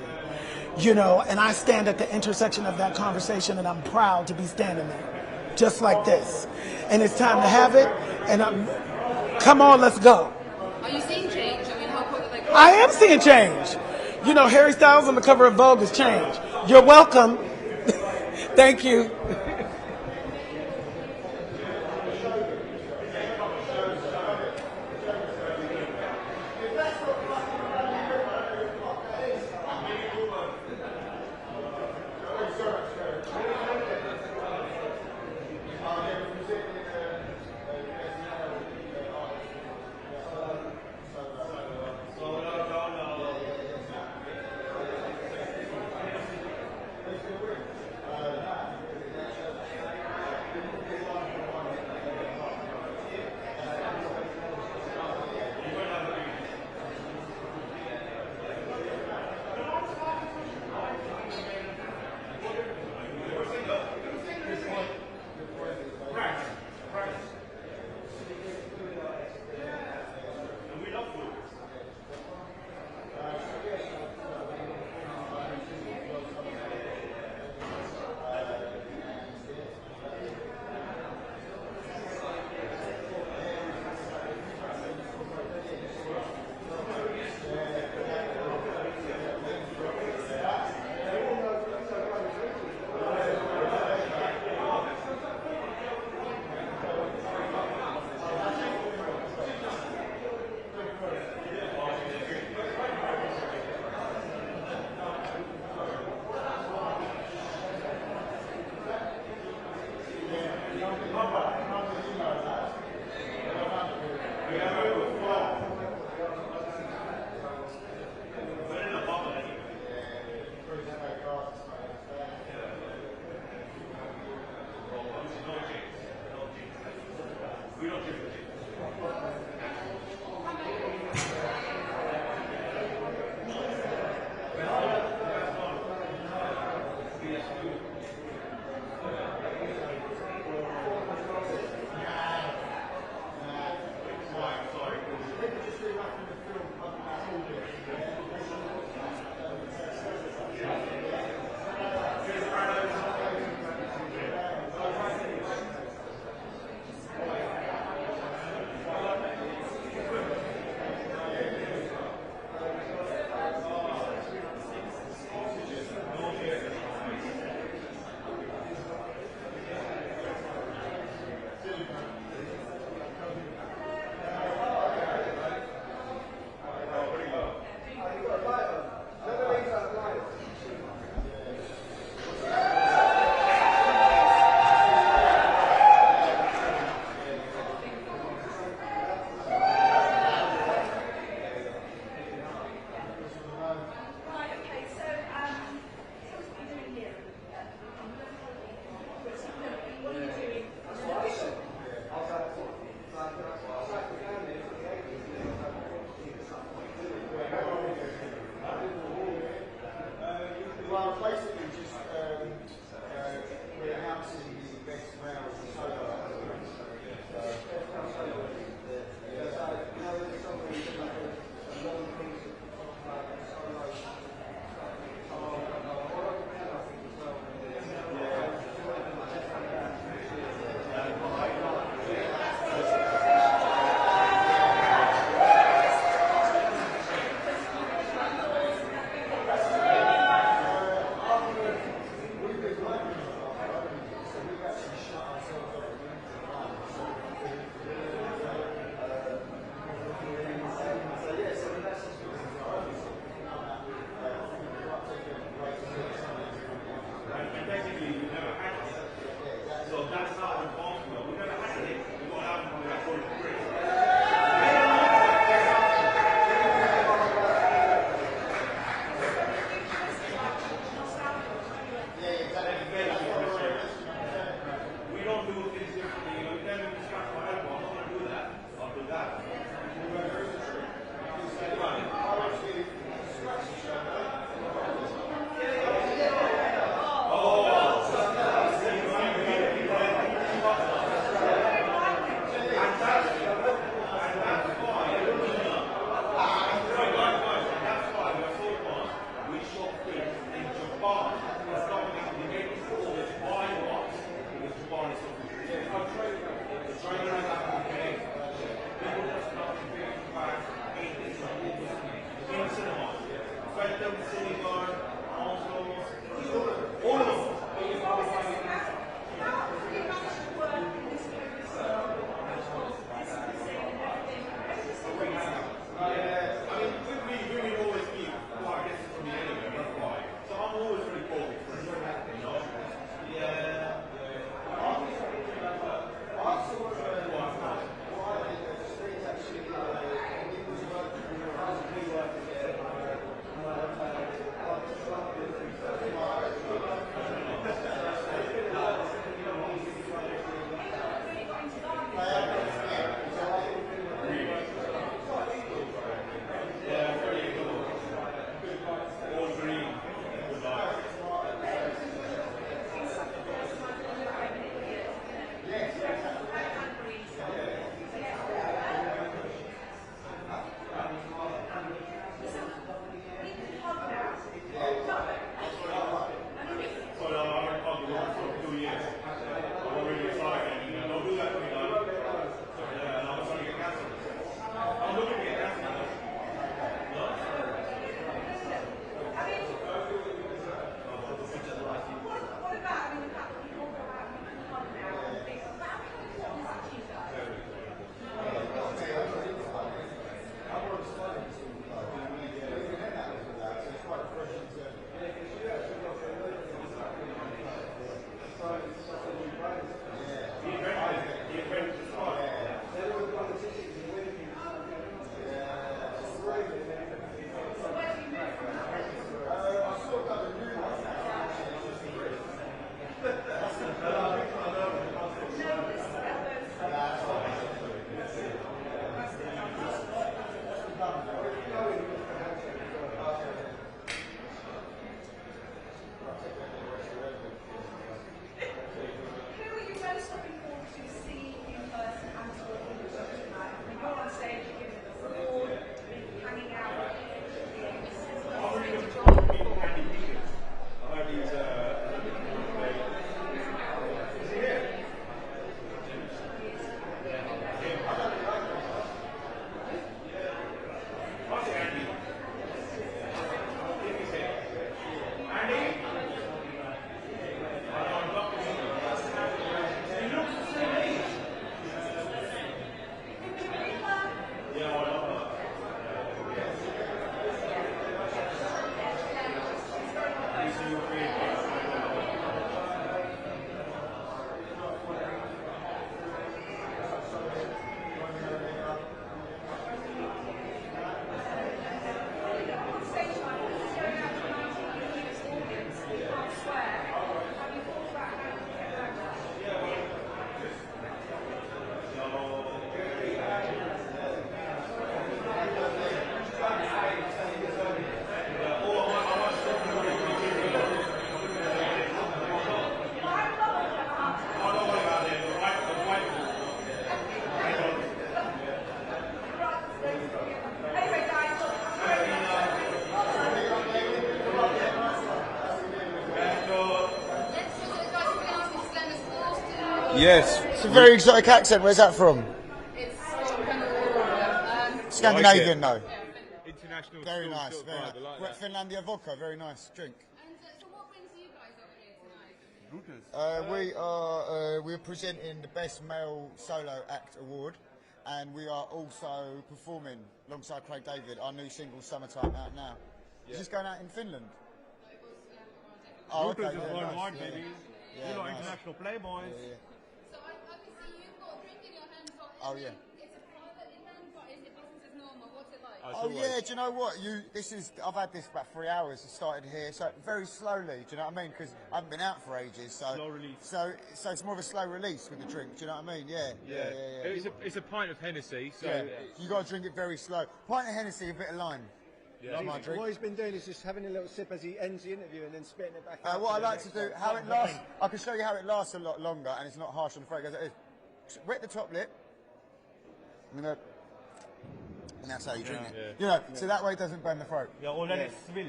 Speaker 4: You know, and I stand at the intersection of that conversation, and I'm proud to be standing there, just like this. And it's time to have it, and come on, let's go.
Speaker 2: Are you seeing change? I mean, how quickly, like...
Speaker 4: I am seeing change. You know, Harry Styles on the cover of Vogue is change. You're welcome. Thank you.
Speaker 3: Yes.
Speaker 5: It's a very exotic accent. Where's that from? Scandinavian, though.
Speaker 7: International.
Speaker 5: Very
Speaker 7: school
Speaker 5: nice.
Speaker 7: sort of
Speaker 5: Very nice.
Speaker 7: vibe, I like
Speaker 5: BRIT
Speaker 7: that.
Speaker 5: Finlandia vodka. Very nice drink.
Speaker 2: So what brings you guys up here tonight?
Speaker 5: We're presenting the Best Male Solo Act Award, and we are also performing alongside Craig David our new single "Summertime" out now. Is this going out in Finland? Oh, okay.
Speaker 6: Bluetooth is
Speaker 5: Yeah,
Speaker 6: worldwide,
Speaker 5: nice,
Speaker 6: baby.
Speaker 5: Yeah,
Speaker 6: You know,
Speaker 5: nice.
Speaker 6: international playboys.
Speaker 5: Yeah, yeah.
Speaker 2: So I can see you've got a drink in your hand. So
Speaker 5: Oh yeah.
Speaker 2: it's a private event, but is it business as normal? What's it like?
Speaker 5: Oh yeah, do you know what? I've had this about 3 hours. It started here, so very slowly. Do you know what I mean? Because I haven't been out for ages, so
Speaker 7: Slow release.
Speaker 5: So it's more of a slow release with the drink. Do you know what I mean? Yeah.
Speaker 7: It's a pint of Hennessy, so
Speaker 5: Yeah. You got to drink it very slow. Pint of Hennessy, a bit of lime.
Speaker 7: Yeah.
Speaker 5: Like my drink.
Speaker 16: What he's been doing is just having a little sip as he ends the interview and then spitting it back out.
Speaker 5: What I
Speaker 16: to the
Speaker 5: like to
Speaker 16: next
Speaker 5: do,
Speaker 16: one.
Speaker 5: how it lasts. I can show you how it lasts a lot longer, and it's not harsh on the throat. It goes like this. Wet the top lip. And that's how you drink it.
Speaker 6: Yeah.
Speaker 5: You know, so that way it doesn't burn the throat.
Speaker 6: Yeah, or let it swill.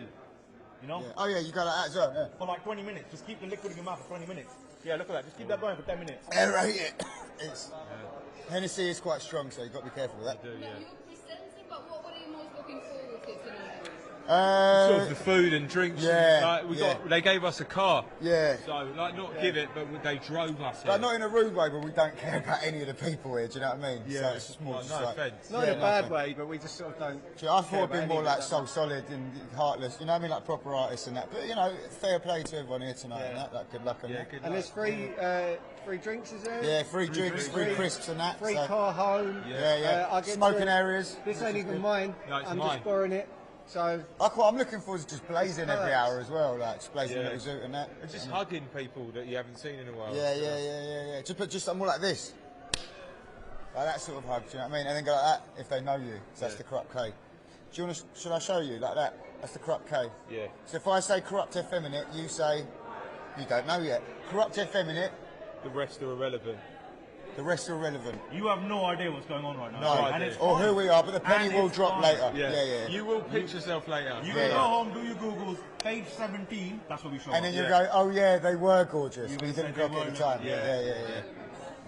Speaker 6: You know?
Speaker 5: Yeah. Oh yeah, you go like that as well. Yeah.
Speaker 6: For like 20 minutes. Just keep the liquid in your mouth for 20 minutes. Yeah, look at that. Just keep that going for 10 minutes.
Speaker 5: Aerate it. Hennessy is quite strong, so you've got to be careful with that.
Speaker 2: You're presenting, but what are you most looking forward to tonight?
Speaker 7: sort of the food and drinks.
Speaker 5: Yeah,
Speaker 7: and, they gave us a car.
Speaker 5: Yeah.
Speaker 7: So not give it, but they drove us.
Speaker 5: Like, not in a rude way, but we don't care about any of the people here. Do you know what I mean?
Speaker 7: Yeah.
Speaker 5: So it's just more.
Speaker 7: Well,
Speaker 5: just
Speaker 7: no
Speaker 5: like,
Speaker 7: offence.
Speaker 16: Not in a bad way, but we just sort of don't.
Speaker 5: I thought it'd be more like so solid and heartless. You know what I mean? Like proper artists and that. But you know, fair play to everyone here tonight and that. Like, good luck on that.
Speaker 16: And there's free drinks, is there?
Speaker 5: Yeah, free drinks, free crisps and that.
Speaker 16: Free
Speaker 5: so.
Speaker 16: car home.
Speaker 5: Yeah.
Speaker 16: I get
Speaker 5: Smoking
Speaker 16: to-
Speaker 5: areas.
Speaker 16: This ain't even mine.
Speaker 7: No, it's
Speaker 16: I'm
Speaker 7: mine.
Speaker 16: just borrowing it. So
Speaker 5: what I'm looking for is just blazing every hour as well, like just blazing
Speaker 7: Yeah.
Speaker 5: little zoot and that.
Speaker 7: And just hugging people that you haven't seen in a while.
Speaker 5: Yeah. Just something more like this. Like that sort of hug, do you know what I mean? And then go like that if they know you. So that's the corrupt K. Do you want to? Should I show you like that? That's the corrupt K.
Speaker 7: Yeah.
Speaker 5: So if I say corrupt effeminate, you say you don't know yet. Corrupt effeminate.
Speaker 7: The rest are irrelevant.
Speaker 5: The rest are irrelevant.
Speaker 6: You have no idea what's going on right now.
Speaker 5: No,
Speaker 6: And it's
Speaker 5: or
Speaker 6: fine.
Speaker 5: who we are, but the penny
Speaker 6: And
Speaker 5: will
Speaker 6: it's
Speaker 5: drop
Speaker 6: fine.
Speaker 5: later.
Speaker 7: Yeah.
Speaker 5: Yeah.
Speaker 7: You will pitch yourself later.
Speaker 6: You can go home, do your Googles, page 17, that's what we show
Speaker 5: And then
Speaker 6: up.
Speaker 5: you go, oh yeah, they were gorgeous.
Speaker 6: You
Speaker 5: We
Speaker 6: will
Speaker 5: didn't
Speaker 6: say they
Speaker 5: clock it at the
Speaker 6: were,
Speaker 5: time.
Speaker 6: yeah.
Speaker 5: Yeah.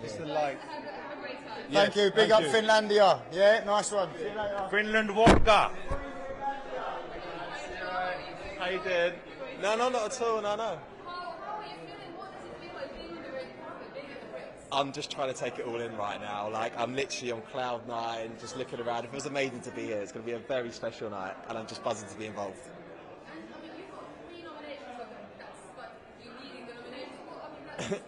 Speaker 16: it's the light.
Speaker 5: Thank you. Big
Speaker 7: thank
Speaker 5: up
Speaker 7: you.
Speaker 5: Finlandia. Yeah, nice one. See you later.
Speaker 6: Finland vodka.
Speaker 19: How you doing? No, not at all. No.
Speaker 2: How are you feeling? What does it feel like being on the red carpet, being at the Brits?
Speaker 19: I'm just trying to take it all in right now. Like, I'm literally on cloud nine, just looking around. It feels amazing to be here. It's going to be a very special night, and I'm just buzzing to be involved.
Speaker 2: And I mean, you've got 3 nominations, so that's like you leading the nominations. Well, I mean,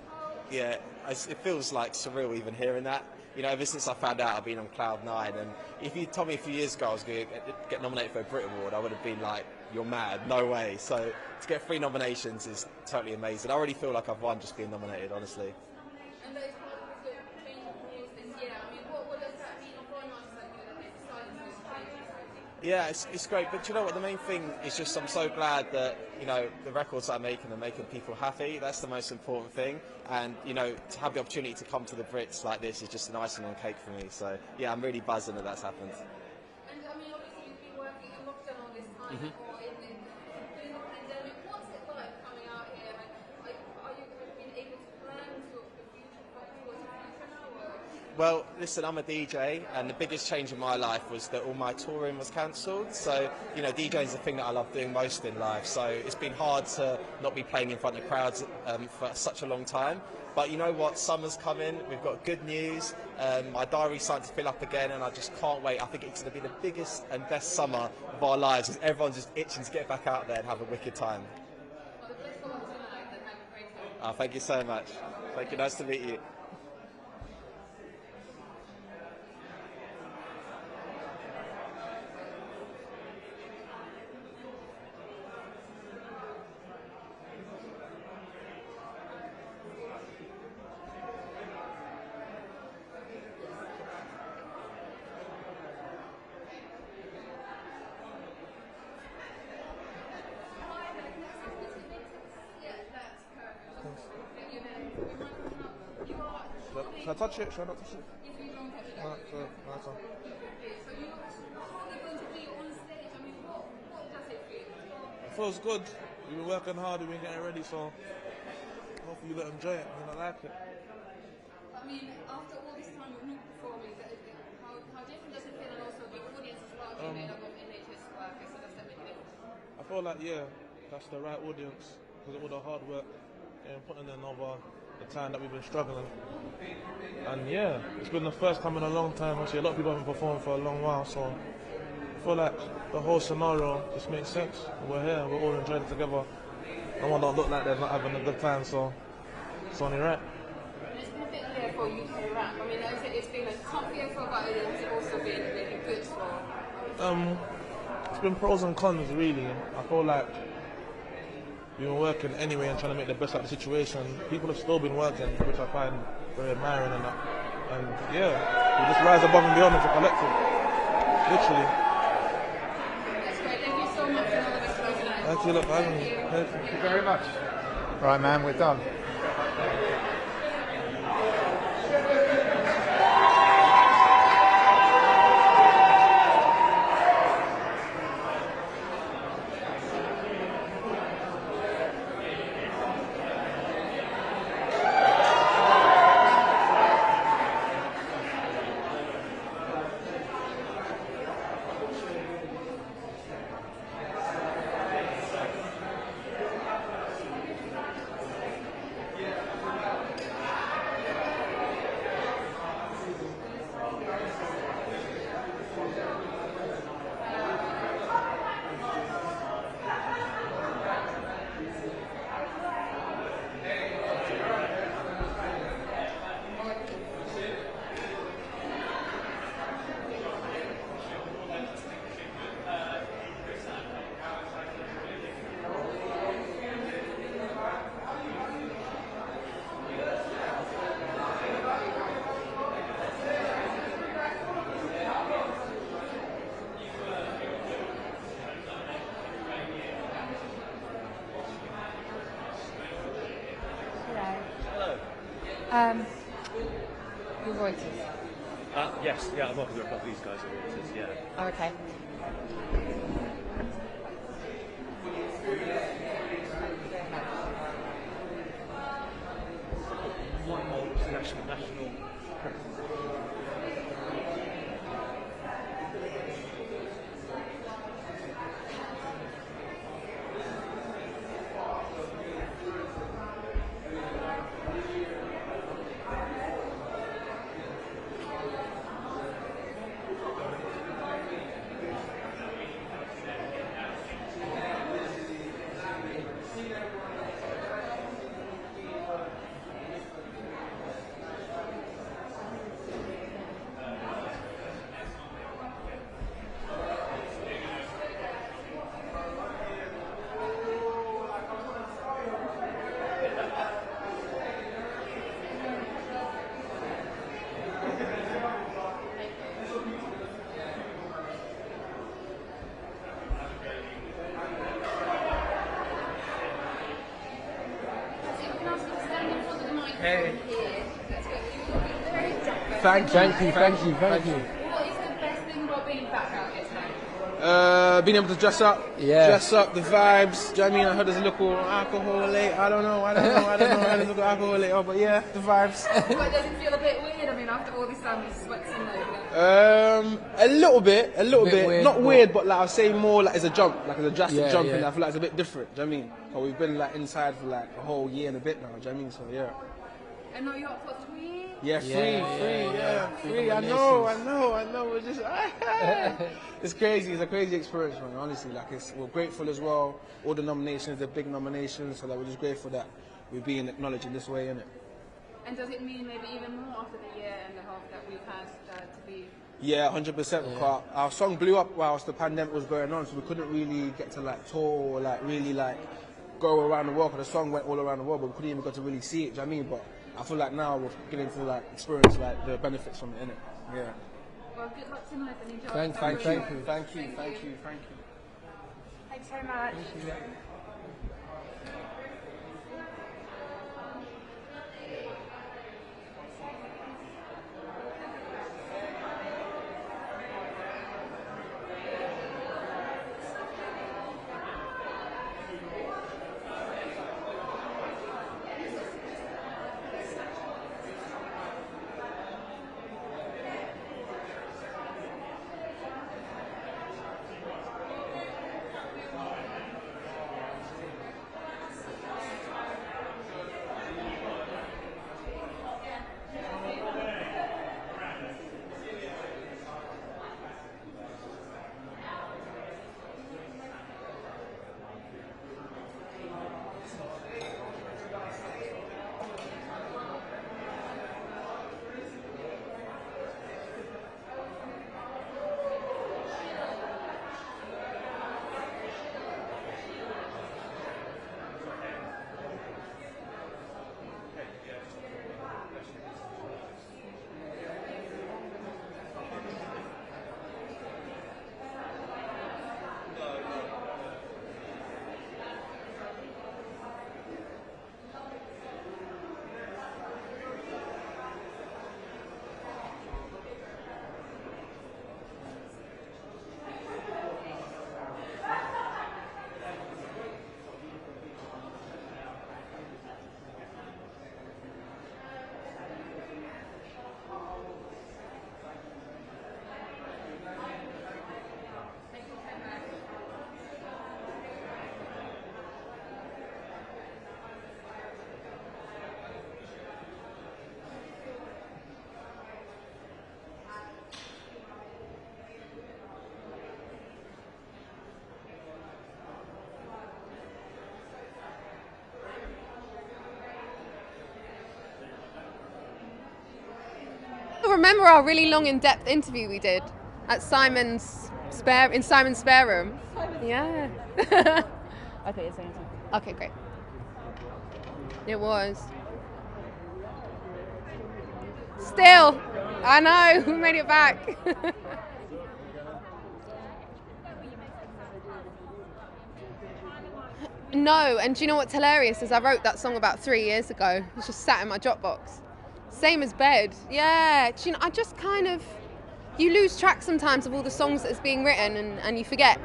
Speaker 2: that's
Speaker 19: Yeah, it feels like surreal even hearing that. You know, ever since I found out I've been on cloud nine, and if you told me a few years ago I was going to get nominated for a BRIT Award, I would have been like, you're mad, no way. So to get 3 nominations is totally amazing. I already feel like I've won just being nominated, honestly.
Speaker 2: and those parts of the change of rules this year. I mean, what does that mean for an artist like you that they decided to change?
Speaker 19: Yeah, it's great, but do you know what, the main thing is just I'm so glad that, you know, the records that I'm making are making people happy. That's the most important thing, and, you know, to have the opportunity to come to the Brits like this is just an icing on cake for me. So yeah, I'm really buzzing that that's happened.
Speaker 2: And I mean, obviously you've been working in lockdown all this time, or during the pandemic. What's it like coming out here? And are you been able to plan for the future, for the future now? Or?
Speaker 19: Well, listen, I'm a DJ, and the biggest change in my life was that all my touring was cancelled. So, you know, DJing is the thing that I love doing most in life. So it's been hard to not be playing in front of crowds for such a long time. But you know what? Summer's coming. We've got good news. My diary's starting to fill up again, and I just can't wait. I think it's going to be the biggest and best summer of our lives, because everyone's just itching to get back out there and have a wicked time.
Speaker 2: Well, the best of luck tonight, and have a great time.
Speaker 19: Thank you so much. Thank you. Nice to meet you.
Speaker 13: Should I touch it? Should I not touch it? Alright, so, nice one. It feels good. We've been working hard, we've been getting ready, so hopefully you let enjoy it. I like it.
Speaker 2: different does it feel, and also the audience is largely made up of NHS workers, so does that make a difference?
Speaker 13: I feel like, yeah, that's the right audience because of all the hard work and putting in over the time that we've been struggling. And yeah, it's been the first time in a long time. Actually, a lot of people haven't performed for a long while, so I feel like the whole scenario just makes sense. We're here, we're all enjoying it together. No one don't look like they're not having a good time, so it's only right.
Speaker 2: It's been a bit year for UK rap. I mean, it's been a tough year for violence, it's also been really good for...
Speaker 13: It's been pros and cons, really. I feel like we've been working anyway and trying to make the best out of the situation. People have still been working, which I find very admiring and that. And yeah, we just rise above and beyond as a collective. Literally.
Speaker 2: That's great. Thank you so much for all of this work tonight.
Speaker 13: Thank you, look, for having me.
Speaker 5: Thank you very much. Right, man, we're done.
Speaker 20: Your Reuters?
Speaker 8: Yes, yeah, I'm working with a couple of these guys at Reuters, yeah.
Speaker 20: Oh, okay.
Speaker 8: One more, national.
Speaker 2: Hey.
Speaker 12: Thank you.
Speaker 2: What is the best thing about being back out here tonight?
Speaker 12: Being able to dress up, the vibes. Do you know what I mean? I heard there's a little alcohol late. I don't know. There's a little alcohol late. Oh, but yeah, the vibes.
Speaker 2: But does it feel a bit weird? I mean, after all this time, it's sweats and over.
Speaker 12: A little bit.
Speaker 11: Weird,
Speaker 12: Not weird, but like I was saying more like it's a jump, like it's a drastic jump, and I feel like it's a bit different. Do you know what I mean? But we've been like inside for like a whole year and a bit now. Do you know what I mean? So yeah.
Speaker 2: And now you're up for 3?
Speaker 12: Yeah, free. I know. We're just it's crazy. It's a crazy experience, man. Honestly, like we're grateful as well. All the nominations, the big nominations, so that we're just grateful that we're being acknowledged in this way, innit?
Speaker 2: And does it mean maybe even more after the year and a half that we've had to be?
Speaker 12: Yeah, 100%. Our song blew up whilst the pandemic was going on, so we couldn't really get to like tour or like really like go around the world. Because the song went all around the world, but we couldn't even get to really see it. Do you know what I mean? But I feel like now we're getting to like experience like the benefits from it, innit? Yeah.
Speaker 2: Well, good luck tonight and enjoy.
Speaker 12: Thank you.
Speaker 2: Thanks very much.
Speaker 20: remember our really long, in-depth interview we did at Simon's spare room? Yeah.
Speaker 15: Okay, it's saying something.
Speaker 20: Okay, great. It was. Still, I know, we made it back. No, and do you know what's hilarious is I wrote that song about 3 years ago. It's just sat in my Dropbox. Same as Bed. Yeah, do you know, I just kind of, you lose track sometimes of all the songs that's being written and you forget.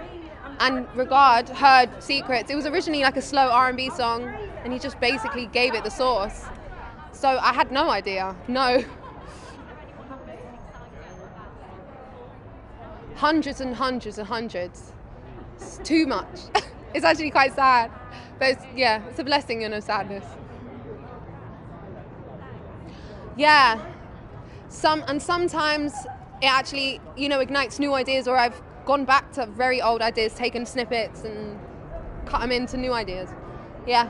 Speaker 20: And heard Secrets. It was originally like a slow R&B song and he just basically gave it the sauce. So I had no idea, no. Hundreds and hundreds and hundreds. It's too much. It's actually quite sad. But it's a blessing and a sadness. Yeah. Sometimes it actually, ignites new ideas, or I've gone back to very old ideas, taken snippets and cut them into new ideas. Yeah.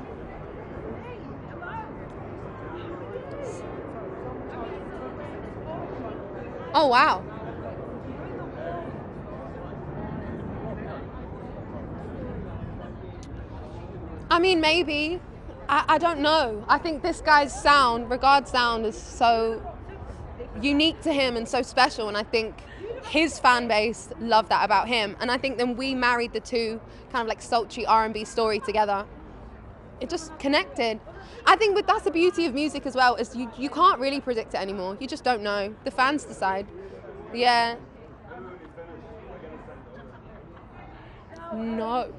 Speaker 20: Oh, wow. I mean, maybe. I don't know. I think this guy's sound, Regard's sound, is so unique to him and so special, and I think his fan base loved that about him, and I think then we married the two, kind of like sultry R&B story together. It just connected. I think that's the beauty of music as well, is you can't really predict it anymore. You just don't know. The fans decide. Yeah. No.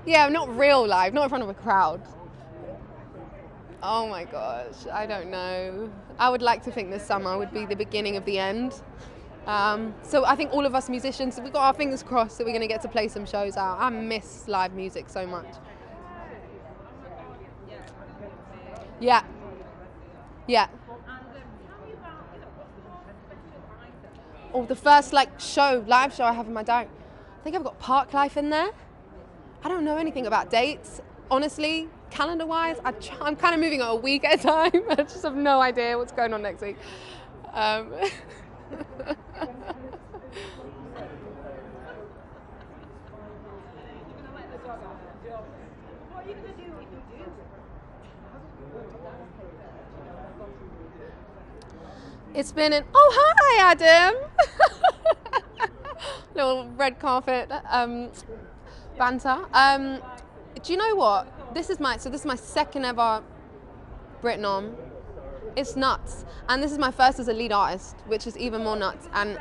Speaker 20: Yeah, not real live, not in front of a crowd. Oh my gosh, I don't know. I would like to think this summer would be the beginning of the end. So I think all of us musicians, we've got our fingers crossed that we're going to get to play some shows out. I miss live music so much. Yeah. Yeah. Oh, the first live show I have in my diary. I think I've got Park Life in there. I don't know anything about dates, honestly. Calendar-wise, I'm kind of moving at a week at a time. I just have no idea what's going on next week. It's been an, oh hi Adam! Little red carpet banter. Do you know what? This is my second ever BRIT nom. It's nuts. And this is my first as a lead artist, which is even more nuts. And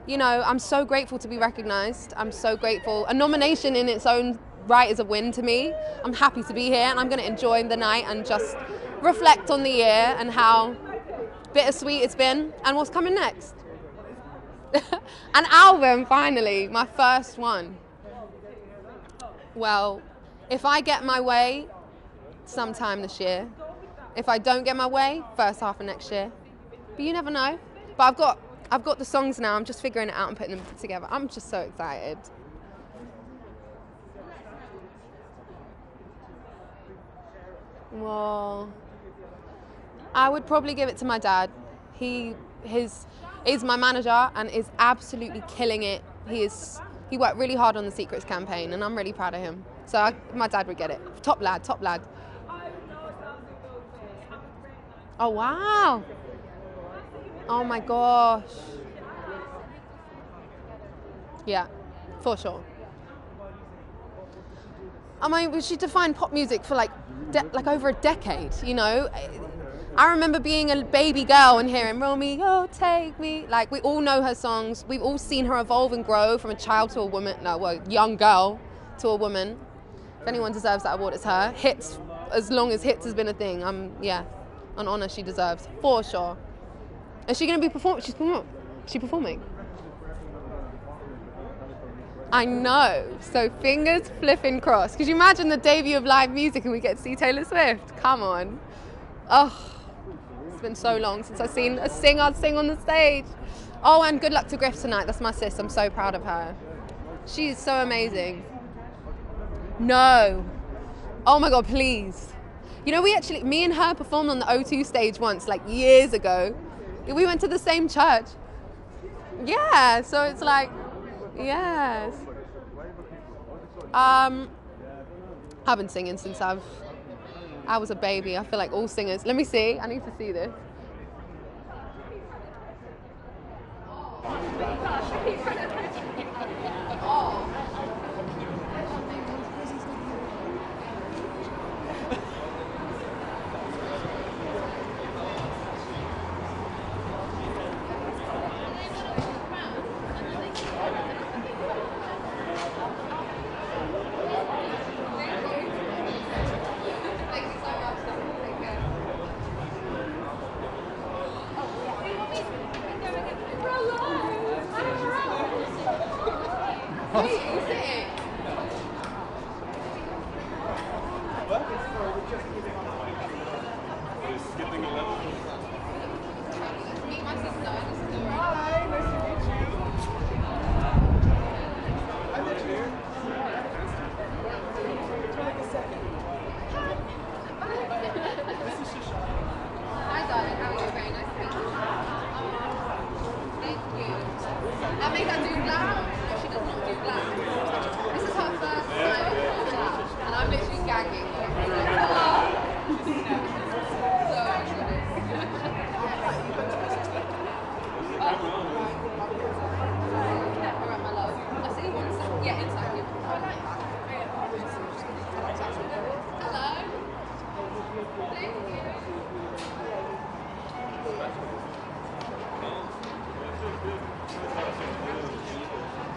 Speaker 20: I'm so grateful to be recognized. I'm so grateful. A nomination in its own right is a win to me. I'm happy to be here and I'm gonna enjoy the night and just reflect on the year and how bittersweet it's been and what's coming next. An album, finally, my first one. Well, if I get my way, sometime this year. If I don't get my way, first half of next year. But you never know. But I've got the songs now. I'm just figuring it out and putting them together. I'm just so excited. Well, I would probably give it to my dad. He is my manager and is absolutely killing it. He worked really hard on the Secrets campaign and I'm really proud of him. So my dad would get it. Top lad, top lad. Oh wow. Oh my gosh. Yeah, for sure. I mean, she defined pop music for like over a decade, I remember being a baby girl and hearing Romeo, take me. Like, we all know her songs. We've all seen her evolve and grow from a child to a woman, young girl to a woman. If anyone deserves that award, it's her. Hits, as long as hits has been a thing, an honor she deserves, for sure. Is she going to be performing? She's performing. I know. So fingers flipping crossed. Could you imagine the debut of live music and we get to see Taylor Swift? Come on. Oh. It's been so long since I've seen a singer sing on the stage. Oh, and good luck to Griff tonight. That's my sis. I'm so proud of her. She's so amazing. No. Oh my God, please. Me and her performed on the O2 stage once, like years ago. We went to the same church. Yeah, so it's like, yes. I've been singing since I was a baby. I feel like all singers. Let me see. I need to see this.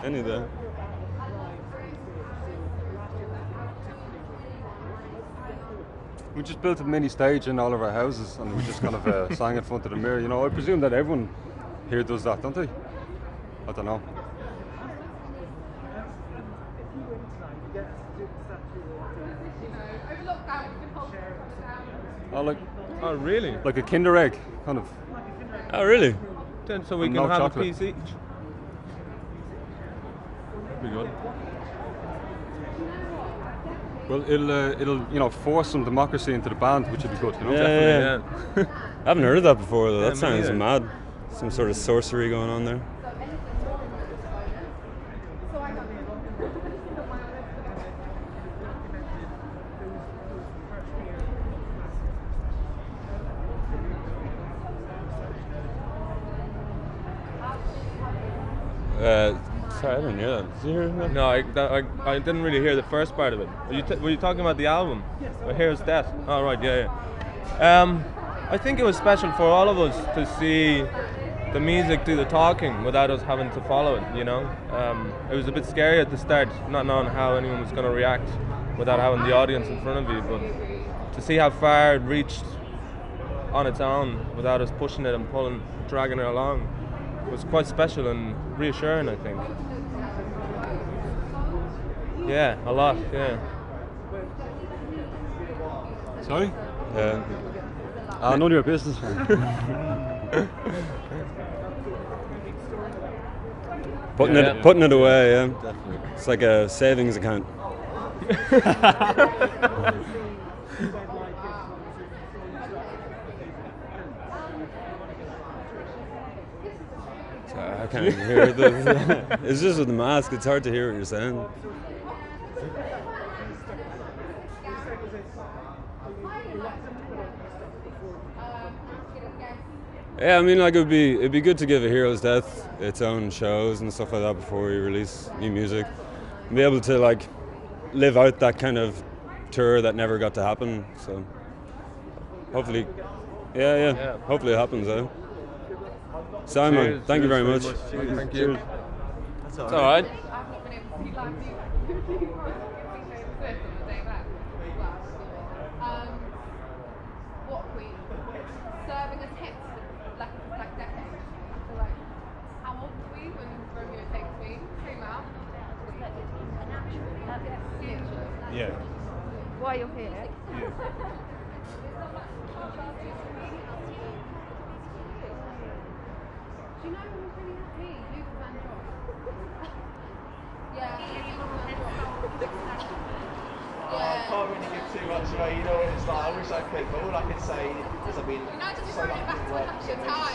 Speaker 21: Any of that. We just built a mini stage in all of our houses, and we just kind of sang in front of the mirror. You know, I presume that everyone here does that, don't they? I don't know.
Speaker 7: Oh, like, oh, really?
Speaker 21: Like a Kinder Egg, kind of.
Speaker 7: Oh, really? Then so we
Speaker 21: And
Speaker 7: can
Speaker 21: no
Speaker 7: have
Speaker 21: chocolate.
Speaker 7: a piece each. Pretty good.
Speaker 21: Well, it'll you know force some democracy into the band, which would be good. You know?
Speaker 7: Definitely,
Speaker 21: yeah.
Speaker 22: I haven't heard of that before though.
Speaker 7: Yeah,
Speaker 22: That
Speaker 7: me
Speaker 22: sounds
Speaker 7: neither.
Speaker 22: mad. Some sort of sorcery going on there. Sorry, I didn't hear that. Did you hear that?
Speaker 7: No, I didn't really hear the first part of it. Were you talking about the album? Yes. Here's Death. Oh, right, yeah. I think it was special for all of us to see the music do the talking without us having to follow it, you know? It was a bit scary at the start, not knowing how anyone was going to react without having the audience in front of you, but to see how far it reached on its own without us pushing it and dragging it along was quite special and reassuring, I think. Yeah, a lot, yeah.
Speaker 21: Sorry?
Speaker 22: Yeah.
Speaker 21: None of your business.
Speaker 22: Putting it away, yeah. Definitely. It's like a savings account. I can't even hear the. It's just with the mask. It's hard to hear what you're saying. Yeah, I mean, like it'd be good to give A Hero's Death its own shows and stuff like that before we release new music, and be able to like live out that kind of tour that never got to happen. So hopefully, yeah. Hopefully it happens, though. Simon,
Speaker 7: Cheers,
Speaker 21: thank you very much.
Speaker 7: Thank you.
Speaker 22: That's all right.
Speaker 20: What queen? Serving as hits for like decades. So like, how old were we when Romeo Takes Me came out?
Speaker 7: Yeah.
Speaker 20: Why you're here? Do you know who was really happy? Luke Van John. Yeah.
Speaker 6: I can't really give too much away, you know what it's like. I wish I could, but all I can say is I've been
Speaker 20: just
Speaker 6: so
Speaker 20: throwing it
Speaker 6: lucky
Speaker 20: back
Speaker 6: to
Speaker 20: to
Speaker 6: work
Speaker 20: an
Speaker 6: with some
Speaker 20: action time.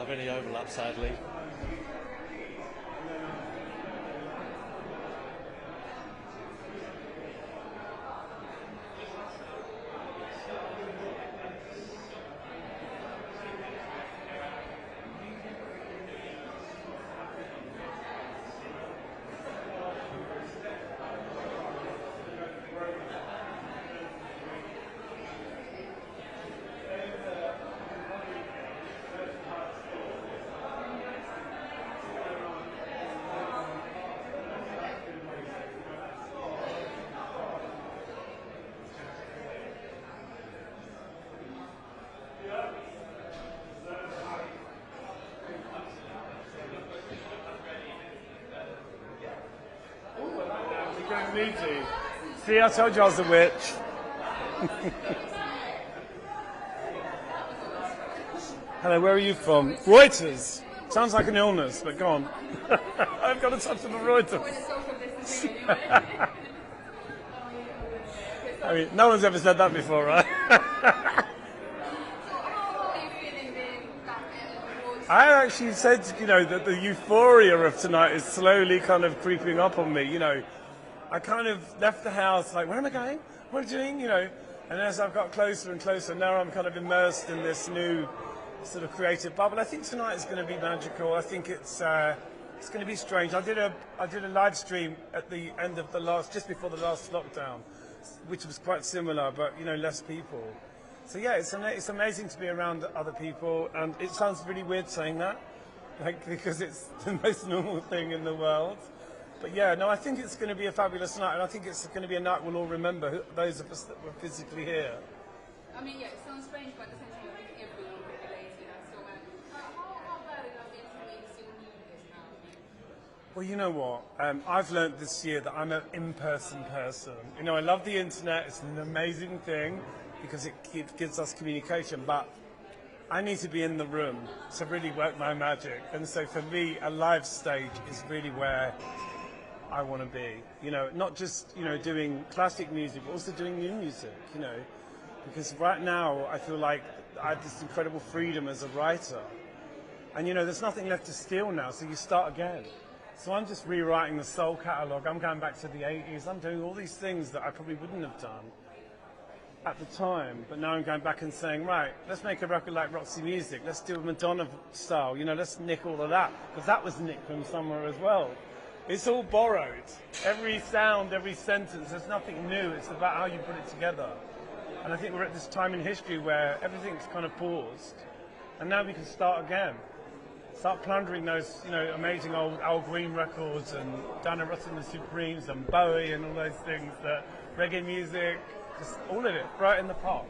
Speaker 9: have any overlap, sadly.
Speaker 4: Need to. See, I told you I was a witch. Hello, where are you from? Reuters. Sounds like an illness, but go on. I've got a touch of the Reuters. I mean, no one's ever said that before, right? I actually said, you know, that the euphoria of tonight is slowly kind of creeping up on me, you know. I kind of left the house like, where am I going? What am I doing? You know, and as I've got closer and closer, now I'm kind of immersed in this new sort of creative bubble. I think tonight is going to be magical. I think it's going to be strange. I did a live stream at the end of just before the last lockdown, which was quite similar, but you know, less people. So yeah, it's amazing to be around other people, and it sounds really weird saying that, like because it's the most normal thing in the world. But yeah, no, I think it's going to be a fabulous night, and I think it's going to be a night we'll all remember, those of us that were physically here.
Speaker 2: I mean, yeah, it sounds strange, but at the same time, I think everyone can relate to that. So, how bad enough is it to still need this now?
Speaker 4: Well, you know what? I've learned this year that I'm an in-person person. You know, I love the internet. It's an amazing thing because it gives us communication, but I need to be in the room to really work my magic. And so for me, a live stage is really where I want to be, you know, not just, you know, doing classic music, but also doing new music, you know, because right now I feel like I have this incredible freedom as a writer, and you know, there's nothing left to steal now, so you start again. So I'm just rewriting the soul catalogue, I'm going back to the 80s, I'm doing all these things that I probably wouldn't have done at the time, but now I'm going back and saying, right, let's make a record like Roxy Music, let's do a Madonna style, you know, let's nick all of that, because that was nicked from somewhere as well. It's all borrowed. Every sound, every sentence, there's nothing new. It's about how you put it together. And I think we're at this time in history where everything's kind of paused. And now we can start again. Start plundering those, you know, amazing old Al Green records and Diana Ross and the Supremes and Bowie and all those things, that reggae music, just all of it, right in the pot.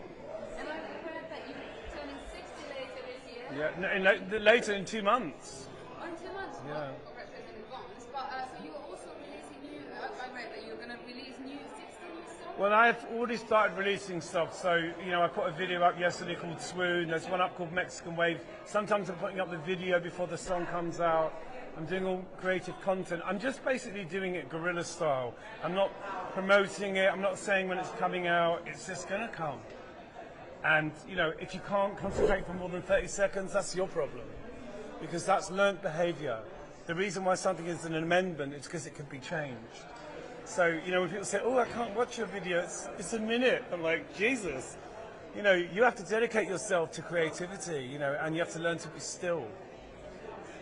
Speaker 2: And I heard that you're turning 60 later this year.
Speaker 4: Yeah, later in 2 months.
Speaker 2: Oh, in 2 months?
Speaker 4: Yeah.
Speaker 2: So you're also releasing new, I read that you're going to release 60 new songs?
Speaker 4: Well, I've already started releasing stuff, so, you know, I put a video up yesterday called Swoon, there's one up called Mexican Wave. Sometimes I'm putting up the video before the song comes out. I'm doing all creative content. I'm just basically doing it guerrilla style. I'm not promoting it, I'm not saying when it's coming out, it's just going to come. And, you know, if you can't concentrate for more than 30 seconds, that's your problem, because that's learnt behavior. The reason why something is an amendment is because it can be changed. So, you know, when people say, oh, I can't watch your video, it's a minute. I'm like, Jesus. You know, you have to dedicate yourself to creativity, you know, and you have to learn to be still.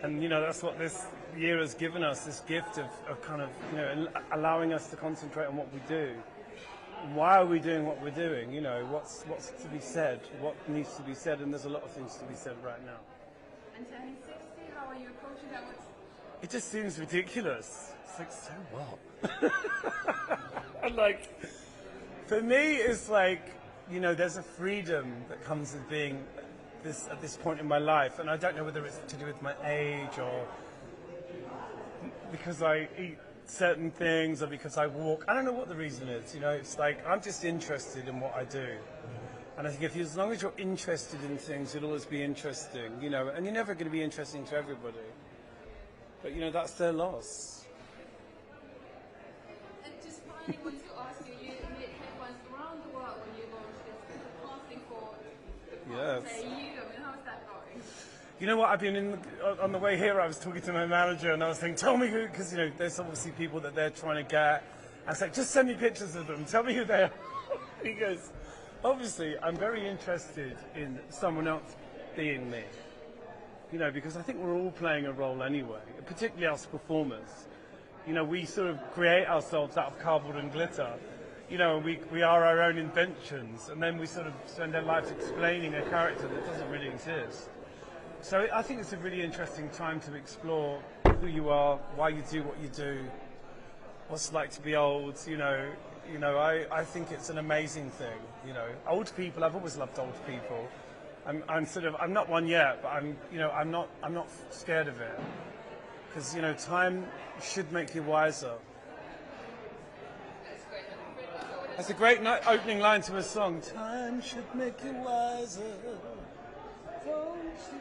Speaker 4: And, you know, that's what this year has given us, this gift of kind of, you know, allowing us to concentrate on what we do. Why are we doing what we're doing? You know, what's to be said, what needs to be said, and there's a lot of things to be said right now.
Speaker 2: And turning 60, how are you approaching that?
Speaker 4: It just seems ridiculous. It's like, so what? And like, for me, it's like, you know, there's a freedom that comes with being at this point in my life, and I don't know whether it's to do with my age or because I eat certain things or because I walk. I don't know what the reason is, you know. It's like, I'm just interested in what I do. And I think as long as you're interested in things, it'll always be interesting, you know, and you're never going to be interesting to everybody. But, you know, that's their loss.
Speaker 2: And just finally, want to ask you, you made headlines around the world when you launched this casting for the
Speaker 4: Yes.
Speaker 2: Play You. I mean, how is that going?
Speaker 9: You know what? I've been on the way here. I was talking to my manager, and I was thinking, "Tell me who," because there's obviously people that they're trying to get. I was like, "Just send me pictures of them. Tell me who they are." He goes, "Obviously, I'm very interested in someone else being me. Because I think we're all playing a role anyway, particularly us performers. We sort of create ourselves out of cardboard and glitter. We are our own inventions, and then we sort of spend our lives explaining a character that doesn't really exist. So I think it's a really interesting time to explore who you are, why you do what you do, what's it like to be old. I think it's an amazing thing. Old people. I've always loved old people. I'm not one yet, but I'm not scared of it, because time should make you wiser. That's a great opening line to a song. Time should make you wiser. Don't you?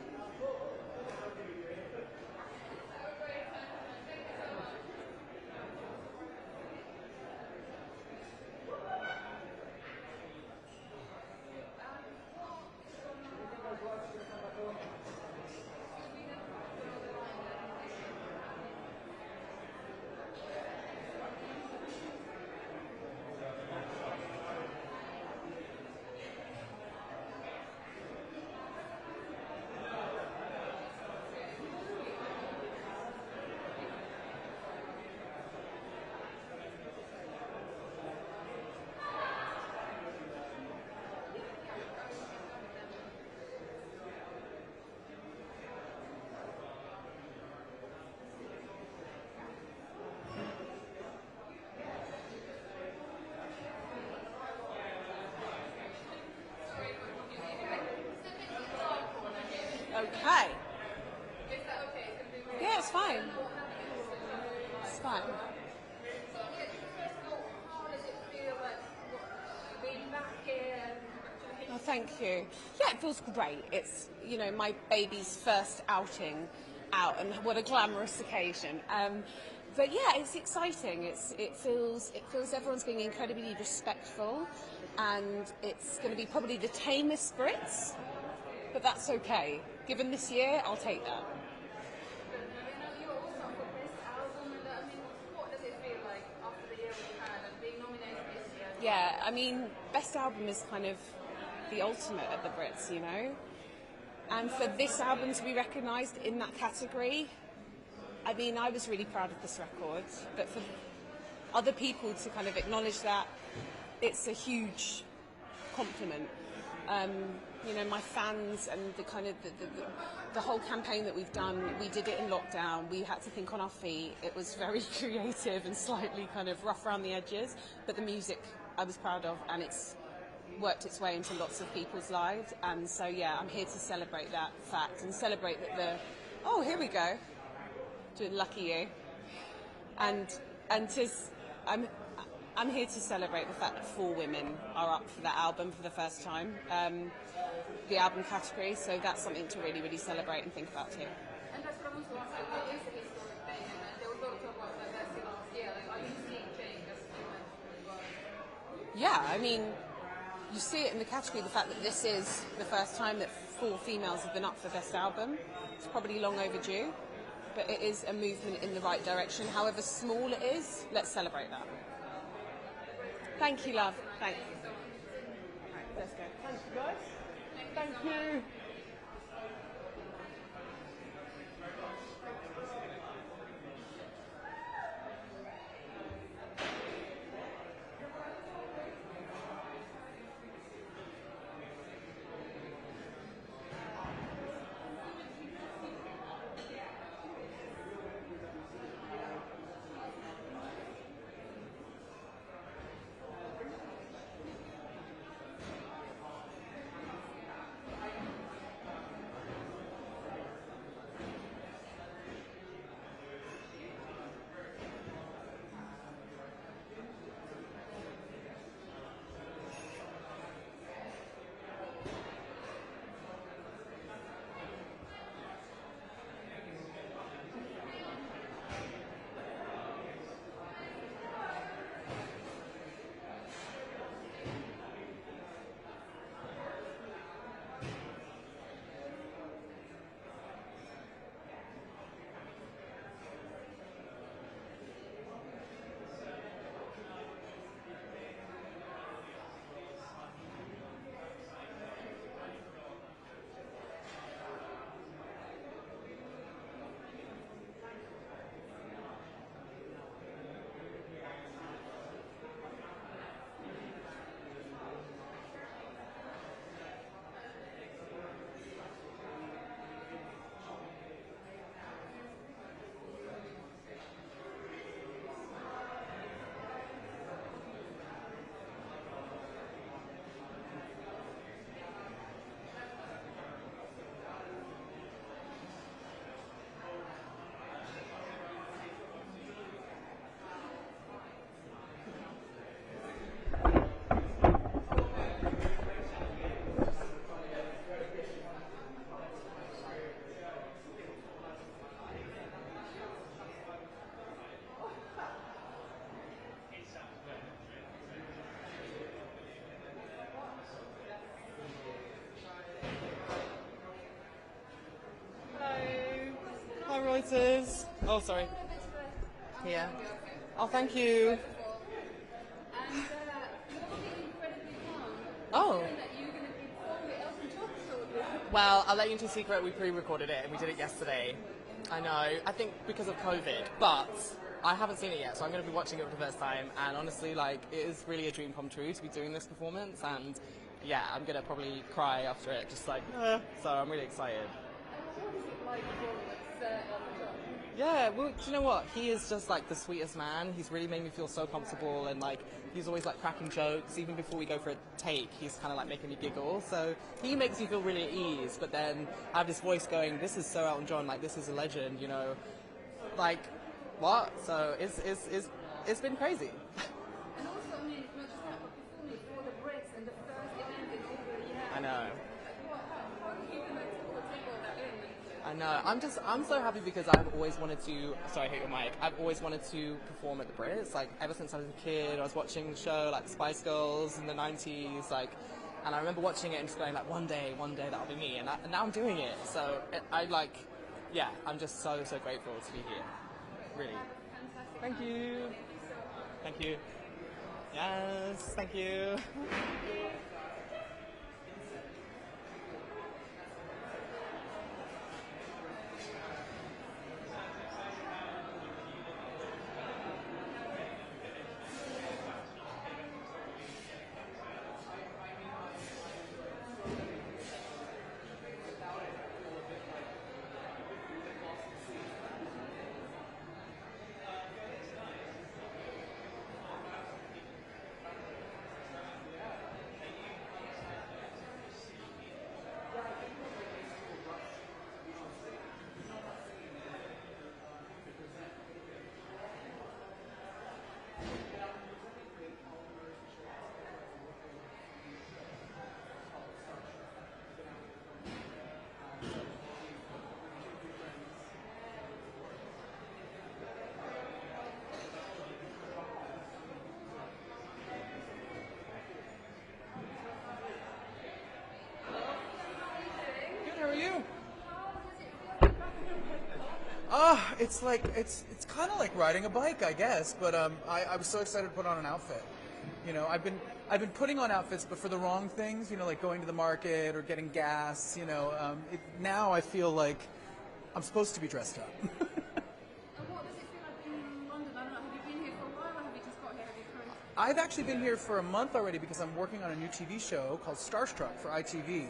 Speaker 14: Okay. Yeah, it's fine. It's fine. Oh, thank you. Yeah, it feels great. It's, my baby's first outing out, and what a glamorous occasion. But yeah, it's exciting. It feels everyone's being incredibly respectful, and it's going to be probably the tamest Brits, but that's okay. Given this year, I'll take that. Yeah, best album is kind of the ultimate at the Brits, And for this album to be recognised in that category, I was really proud of this record. But for other people to kind of acknowledge that, it's a huge compliment. My fans and the kind of the whole campaign that we've done, we did it in lockdown. We had to think on our feet. It was very creative and slightly kind of rough around the edges, but the music I was proud of, and it's worked its way into lots of people's lives. And so yeah, I'm here to celebrate that fact and celebrate that here we go, doing Lucky You, and I'm here to celebrate the fact that 4 women are up for that album for the first time, the album category, so that's something to really, really celebrate and think about too.
Speaker 2: And that's what I want to ask you, what is the historic thing? And there was a lot of talk about diversity last year. Are you seeing change as you
Speaker 14: Yeah, you see it in the category, the fact that this is the first time that 4 females have been up for Best Album. It's probably long overdue, but it is a movement in the right direction. However small it is, let's celebrate that. Thank you, love. Thanks. Right, let's go. Thank you, guys. Thank you.
Speaker 1: Reuters. Oh, sorry. Here. Oh, thank you. Oh. Well, I'll let you into a secret. We pre-recorded it and we did it yesterday. I know. I think because of COVID, but I haven't seen it yet, so I'm going to be watching it for the first time. And honestly, like, it is really a dream come true to be doing this performance. And yeah, I'm going to probably cry after it, just like, so I'm really excited. Yeah, well, do you know what? He is just like the sweetest man. He's really made me feel so comfortable, and like he's always like cracking jokes. Even before we go for a take, he's kind of like making me giggle. So he makes me feel really at ease. But then I have this voice going, "This is so Elton John. Like this is a legend." You know, like what? So it's been crazy.
Speaker 2: And also, I mean, not just that, but performing for the Brits and the first event in over a year.
Speaker 1: I know.
Speaker 2: How do you take all that in?
Speaker 1: I know. I'm so happy because I've always wanted to. Sorry, I hit your mic. I've always wanted to perform at the Brits. Like ever since I was a kid, I was watching the show like the Spice Girls in the '90s. Like, and I remember watching it and just going like, one day that'll be me. And now I'm doing it. So I like, yeah. I'm just so grateful to be here. Really. Thank you. Thank you. Yes. Thank you.
Speaker 10: It's like it's kind of like riding a bike, I guess. But I was so excited to put on an outfit. You know, I've been putting on outfits, but for the wrong things. You know, like going to the market or getting gas. You know, now I feel like I'm supposed to be dressed up.
Speaker 2: And what does it feel like being in London? I don't know. Have you been here for a while, or have you just got here? Have you currently?
Speaker 10: I've actually been here for a month already because I'm working on a new TV show called Starstruck for ITV.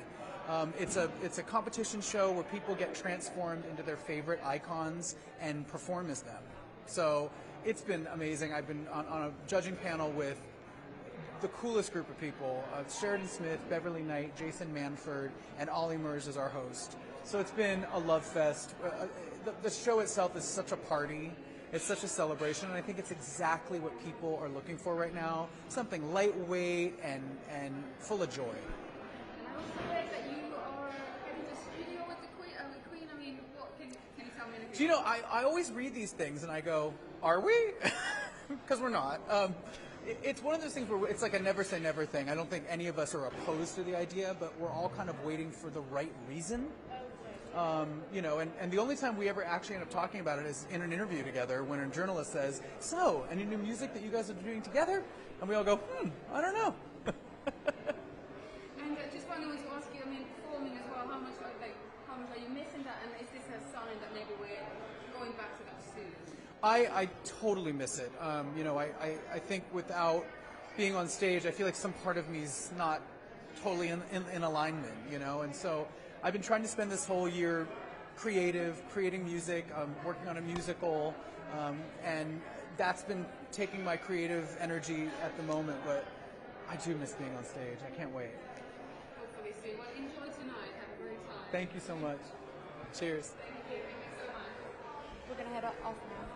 Speaker 10: It's a competition show where people get transformed into their favorite icons and perform as them. So it's been amazing. I've been on a judging panel with the coolest group of people. Sheridan Smith, Beverly Knight, Jason Manford, and Ollie Murs is our host. So it's been a love fest. The show itself is such a party. It's such a celebration, and I think it's exactly what people are looking for right now. Something lightweight and full of joy.
Speaker 2: And I also read that you are heading to studio with the Queen. I mean, what can you tell me?
Speaker 10: Do you know, I always read these things and I go, are we? Because we're not. It's one of those things where it's like a never say never thing. I don't think any of us are opposed to the idea, but we're all kind of waiting for the right reason. You know, and the only time we ever actually end up talking about it is in an interview together when a journalist says, so, any new music that you guys are doing together? And we all go, I don't know.
Speaker 2: And just wanted to ask you, I mean, performing as well, how much are you missing that? And is this a sign that maybe we're going back to that soon?
Speaker 10: I totally miss it. You know, I think without being on stage, I feel like some part of me is not totally in alignment, you know, and so I've been trying to spend this whole year creating music, working on a musical, and that's been taking my creative energy at the moment, but I do miss being on stage. I can't wait.
Speaker 2: Hopefully soon. Well, enjoy tonight. Have a great time.
Speaker 10: Thank you so much. Cheers.
Speaker 2: Thank you. Thank you so much.
Speaker 20: We're going to head off now.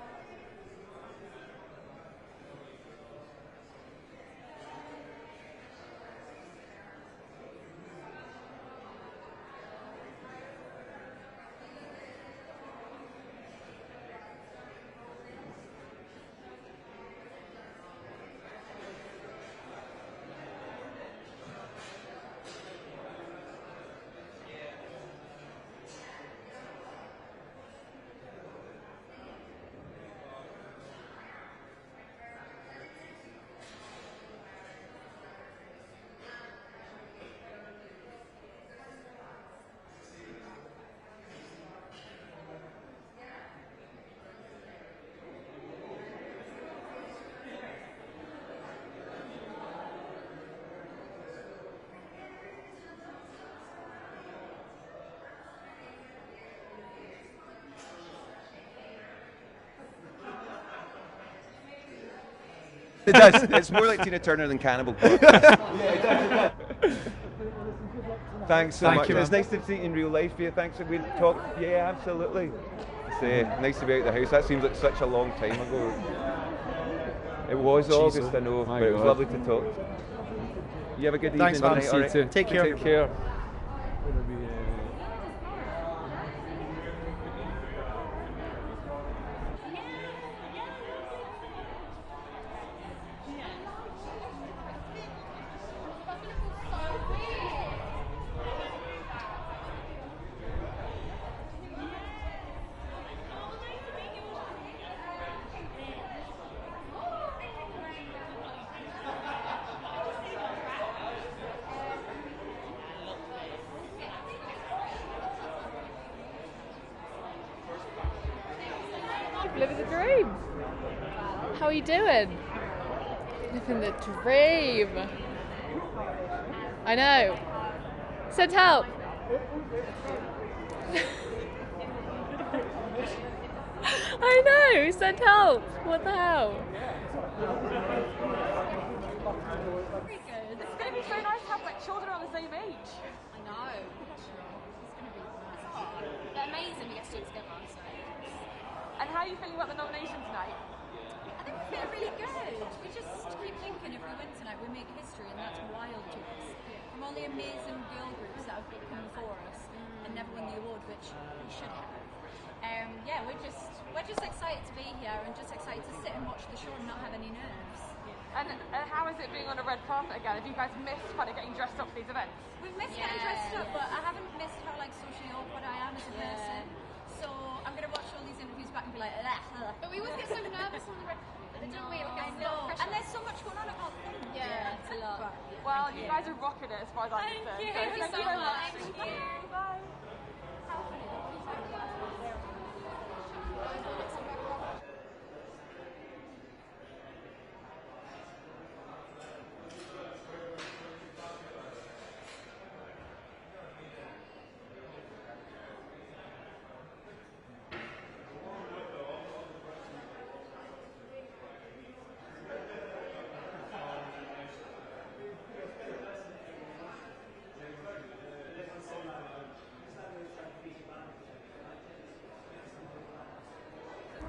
Speaker 17: It does. It's more like Tina Turner than Cannibal Corpse. Thanks so much. It was nice to see you in real life here. Thanks for good talk. Yeah, absolutely. It's nice to be out of the house. That seems like such a long time ago. It was August, I know, but it was lovely to talk. You have a good evening.
Speaker 18: Thanks, man.
Speaker 17: Tonight,
Speaker 18: See you too. Take care.
Speaker 17: Take care.
Speaker 23: Living the dream. How are you doing? Living the dream. I know. Send help. I know. Send help. What the hell?
Speaker 24: Very good. It's going to be so nice to have like children on the same age.
Speaker 2: I know. It's going to be nice. They're amazing we get to do it together. So.
Speaker 24: And how are you feeling about the nomination tonight?
Speaker 25: I think we feel really good. We just keep thinking if we win tonight, we make history, and that's wild to us. From all the amazing girl groups that have come before us and never won the award, which we should have. Yeah, we're just excited to be here and just excited to sit and watch the show and not have any nerves.
Speaker 24: And how is it being on a red carpet again? Have you guys missed kind of getting dressed up for these events?
Speaker 25: We've missed getting dressed up, but I haven't missed how like socially awkward I am as a person. So I'm going to watch all these interviews back and be like, ugh.
Speaker 2: But we always get so nervous on the red carpet, don't we?
Speaker 25: I know. And there's so much going on at all.
Speaker 2: Yeah, it's a lot.
Speaker 24: Well, you guys are rocking it as far as I'm concerned.
Speaker 2: Thank you so much.
Speaker 24: Thank you. Bye.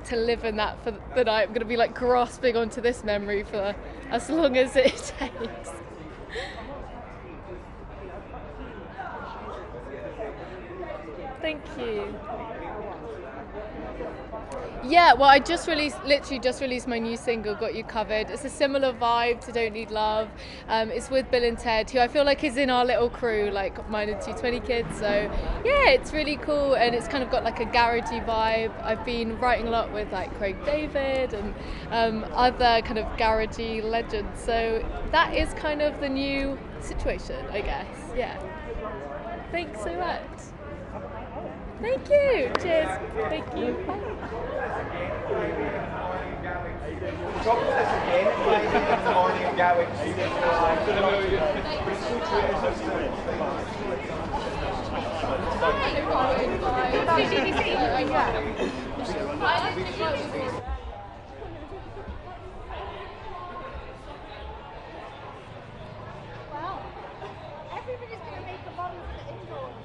Speaker 23: To live in that for the night. I'm going to be like grasping onto this memory for as long as it takes. Thank you. Yeah, well, I literally just released my new single, Got You Covered. It's a similar vibe to Don't Need Love. It's with Bill and Ted, who I feel like is in our little crew, like mine and 220 kids. So yeah, it's really cool, and it's kind of got like a garagey vibe. I've been writing a lot with like Craig David and other kind of garagey legends. So that is kind of the new situation, I guess. Yeah. Thanks so much. Thank you. Cheers. Thank you. Bye.
Speaker 17: Talk about this again at 5 in the morning at Gatwick.
Speaker 24: Wow. Everybody's going to make a model for the indoors.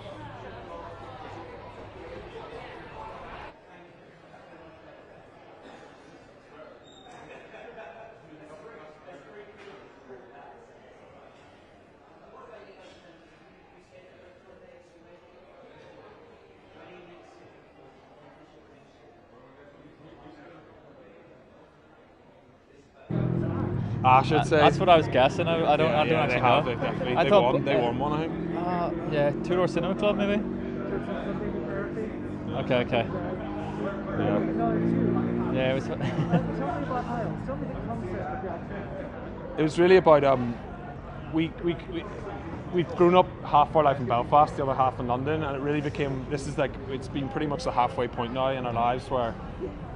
Speaker 26: I should say.
Speaker 27: That's what I was guessing. I don't
Speaker 26: Yeah,
Speaker 27: actually
Speaker 26: they
Speaker 27: know.
Speaker 26: have. They definitely. They won one, I think.
Speaker 27: Yeah, Two Door Cinema Club, maybe. Okay. Yeah, it was.
Speaker 26: It was really about we've grown up half our life in Belfast, the other half in London, and it really became, it's been pretty much the halfway point now in our lives where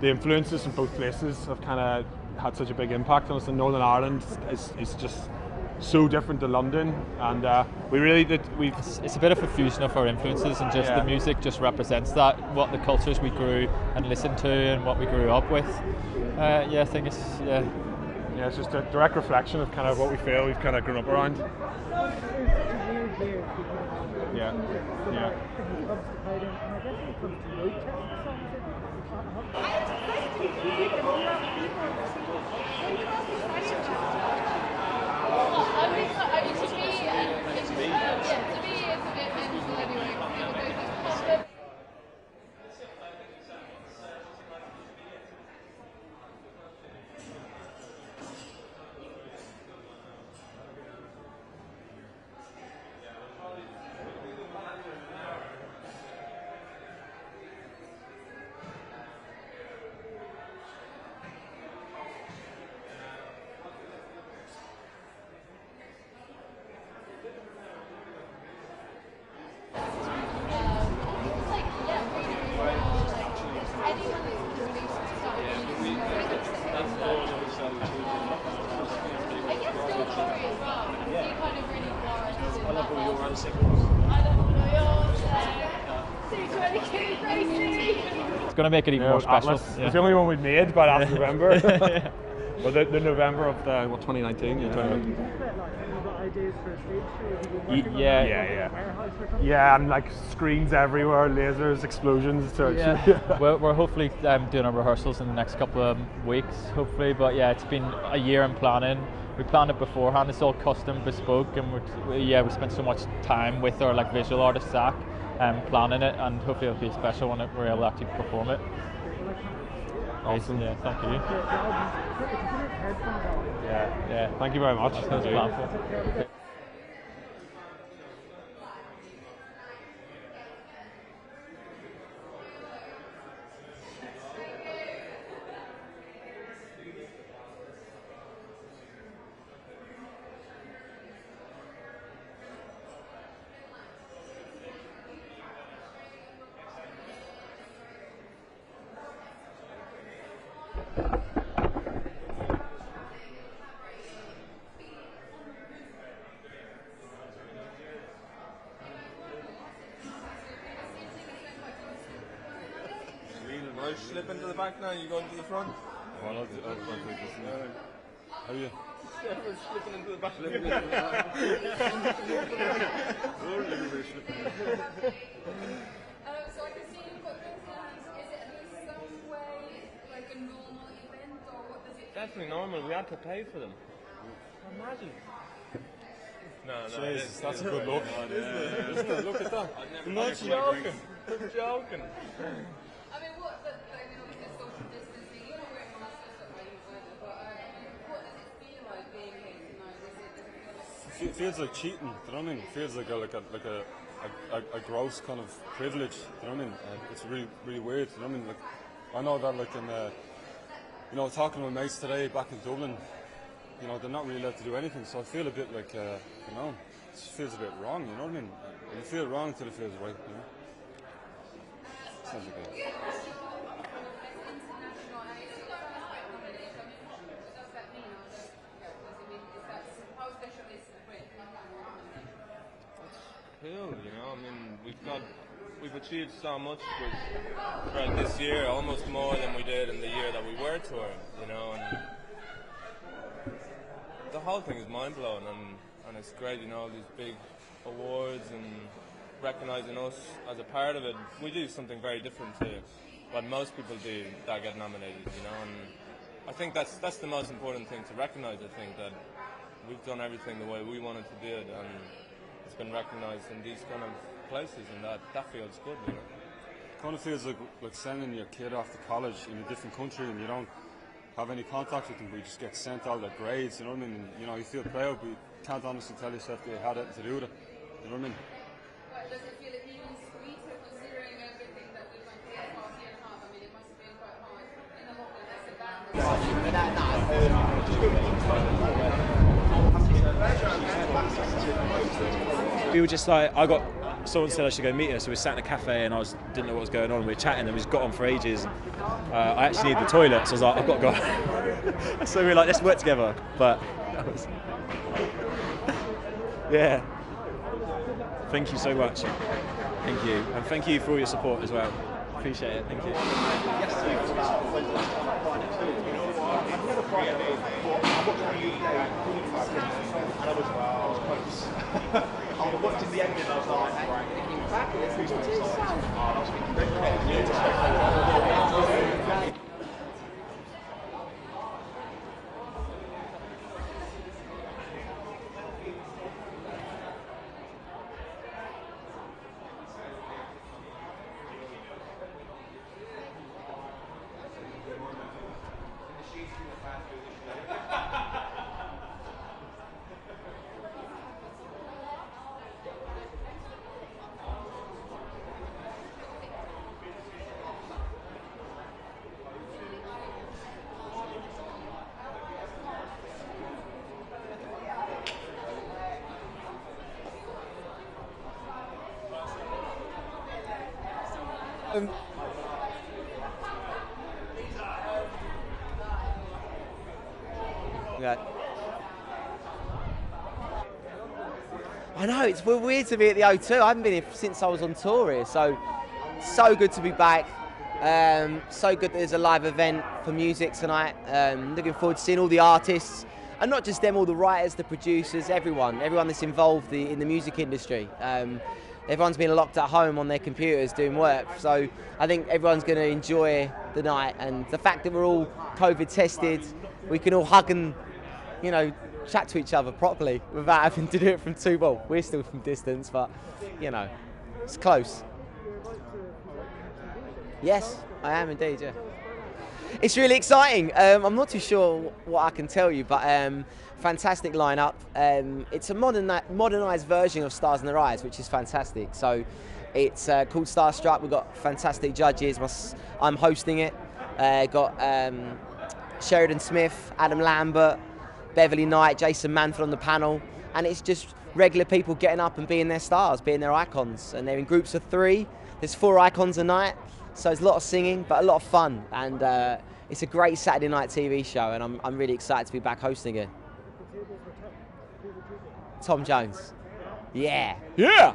Speaker 26: the influences from both places have kind of had such a big impact on us. And Northern Ireland is just so different to London, and we really did.
Speaker 27: It's a bit of a fusion of our influences, and just the music just represents that, what the cultures we grew and listened to, and what we grew up with. I think it's
Speaker 26: Yeah, it's just a direct reflection of kind of what we feel we've kind of grown up around. Yeah, yeah.
Speaker 27: It's going to make it even more special.
Speaker 26: It's the only one we've made by last November. Well, the November of 2019. Yeah, and like screens everywhere, lasers, explosions. So
Speaker 27: yeah. We're hopefully doing our rehearsals in the next couple of weeks, hopefully. But yeah, it's been a year in planning. We planned it beforehand. It's all custom, bespoke, and we spent so much time with our like visual artist Zach, planning it, and hopefully it'll be special when we're able to actually perform it.
Speaker 26: Awesome.
Speaker 27: Yeah, thank you.
Speaker 26: Yeah. Thank you very much.
Speaker 27: That's what I was planning for.
Speaker 7: Slip into the back now, you go into the front?
Speaker 21: Well, I'll take this. How are you?
Speaker 7: Everyone's slipping into the back.
Speaker 24: So I can see you've got your plans. Is it in some way like a normal event, or what does it?
Speaker 7: Definitely normal. We had to pay for them. Imagine. No,
Speaker 21: Jesus, that's a good look.
Speaker 7: Isn't it? Look at that. I'm not joking. I'm joking.
Speaker 24: I mean, what? I mean, obviously social distancing. You're not wearing masks and stuff like you either. But what does it feel like being here tonight?
Speaker 21: It feels like cheating. Do you know what I mean? It feels like a gross kind of privilege. Do you know what I mean? It's really weird. Do you know what I mean? Like, I know that like in talking to my mates today back in Dublin, they're not really allowed to do anything. So I feel a bit like it just feels a bit wrong. You know what I mean? You feel wrong until it feels right. You know? Sounds like it.
Speaker 7: Cool, I mean, we've achieved so much throughout this year, almost more than we did in the year that we were touring, and the whole thing is mind blowing, and it's great, all these big awards and recognising us as a part of it. We do something very different to what most people do that get nominated, and I think that's the most important thing to recognise. I think that we've done everything the way we wanted to do it, and it's been recognised in these kind of places, and that feels good.
Speaker 21: Kind of feels like sending your kid off to college in a different country, and you don't have any contact with them, but you just get sent out at grades. You know what I mean? And, you feel proud, but you can't honestly tell yourself that you had anything to do with it. You know what I mean?
Speaker 24: Does it feel even sweeter considering everything that we've gone through the past year and a half? I mean, it must have been quite hard in a lot of
Speaker 3: We were just like, someone said I should go meet her, so we sat in a cafe and didn't know what was going on. We were chatting and we just got on for ages. I actually need the toilet, so I was like, I've got to go. So we were like, let's work together. But yeah. Thank you so much. Thank you. And thank you for all your support as well. Appreciate it. Thank you.
Speaker 5: Yeah. I know, it's weird to be at the O2. I haven't been here since I was on tour here, so good to be back. So good that there's a live event for music tonight. Looking forward to seeing all the artists, and not just them, all the writers, the producers, everyone that's involved in the music industry. Everyone's been locked at home on their computers doing work, so I think everyone's going to enjoy the night, and the fact that we're all COVID tested, we can all hug and, you know, chat to each other properly without having to do it from two. Well, we're still from distance, but, you know, it's close. Yes, I am indeed, yeah. It's really exciting. I'm not too sure what I can tell you, but fantastic lineup. It's a modernised version of Stars in Their Eyes, which is fantastic. So it's called Starstruck. We've got fantastic judges. I'm hosting it. Got Sheridan Smith, Adam Lambert, Beverly Knight, Jason Manford on the panel, and it's just regular people getting up and being their stars, being their icons, and they're in groups of 3. There's 4 icons a night, so it's a lot of singing, but a lot of fun, and it's a great Saturday night TV show, and I'm really excited to be back hosting it. Tom Jones. Yeah. Yeah!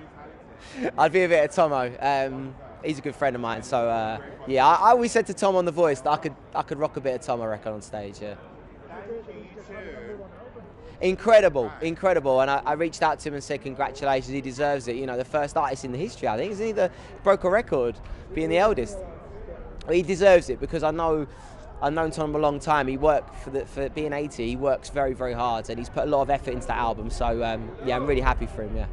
Speaker 5: I'd be a bit of Tomo. He's a good friend of mine, so yeah, I always said to Tom on The Voice that I could rock a bit of Tom, I reckon, on stage, yeah. Incredible, incredible, and I reached out to him and said congratulations, he deserves it. You know, the first artist in the history, I think, isn't he? That broke a record, being the eldest. He deserves it because I've known Tom a long time. He worked for being 80. He works very, very hard, and he's put a lot of effort into that album. So yeah, I'm really happy for him. Yeah.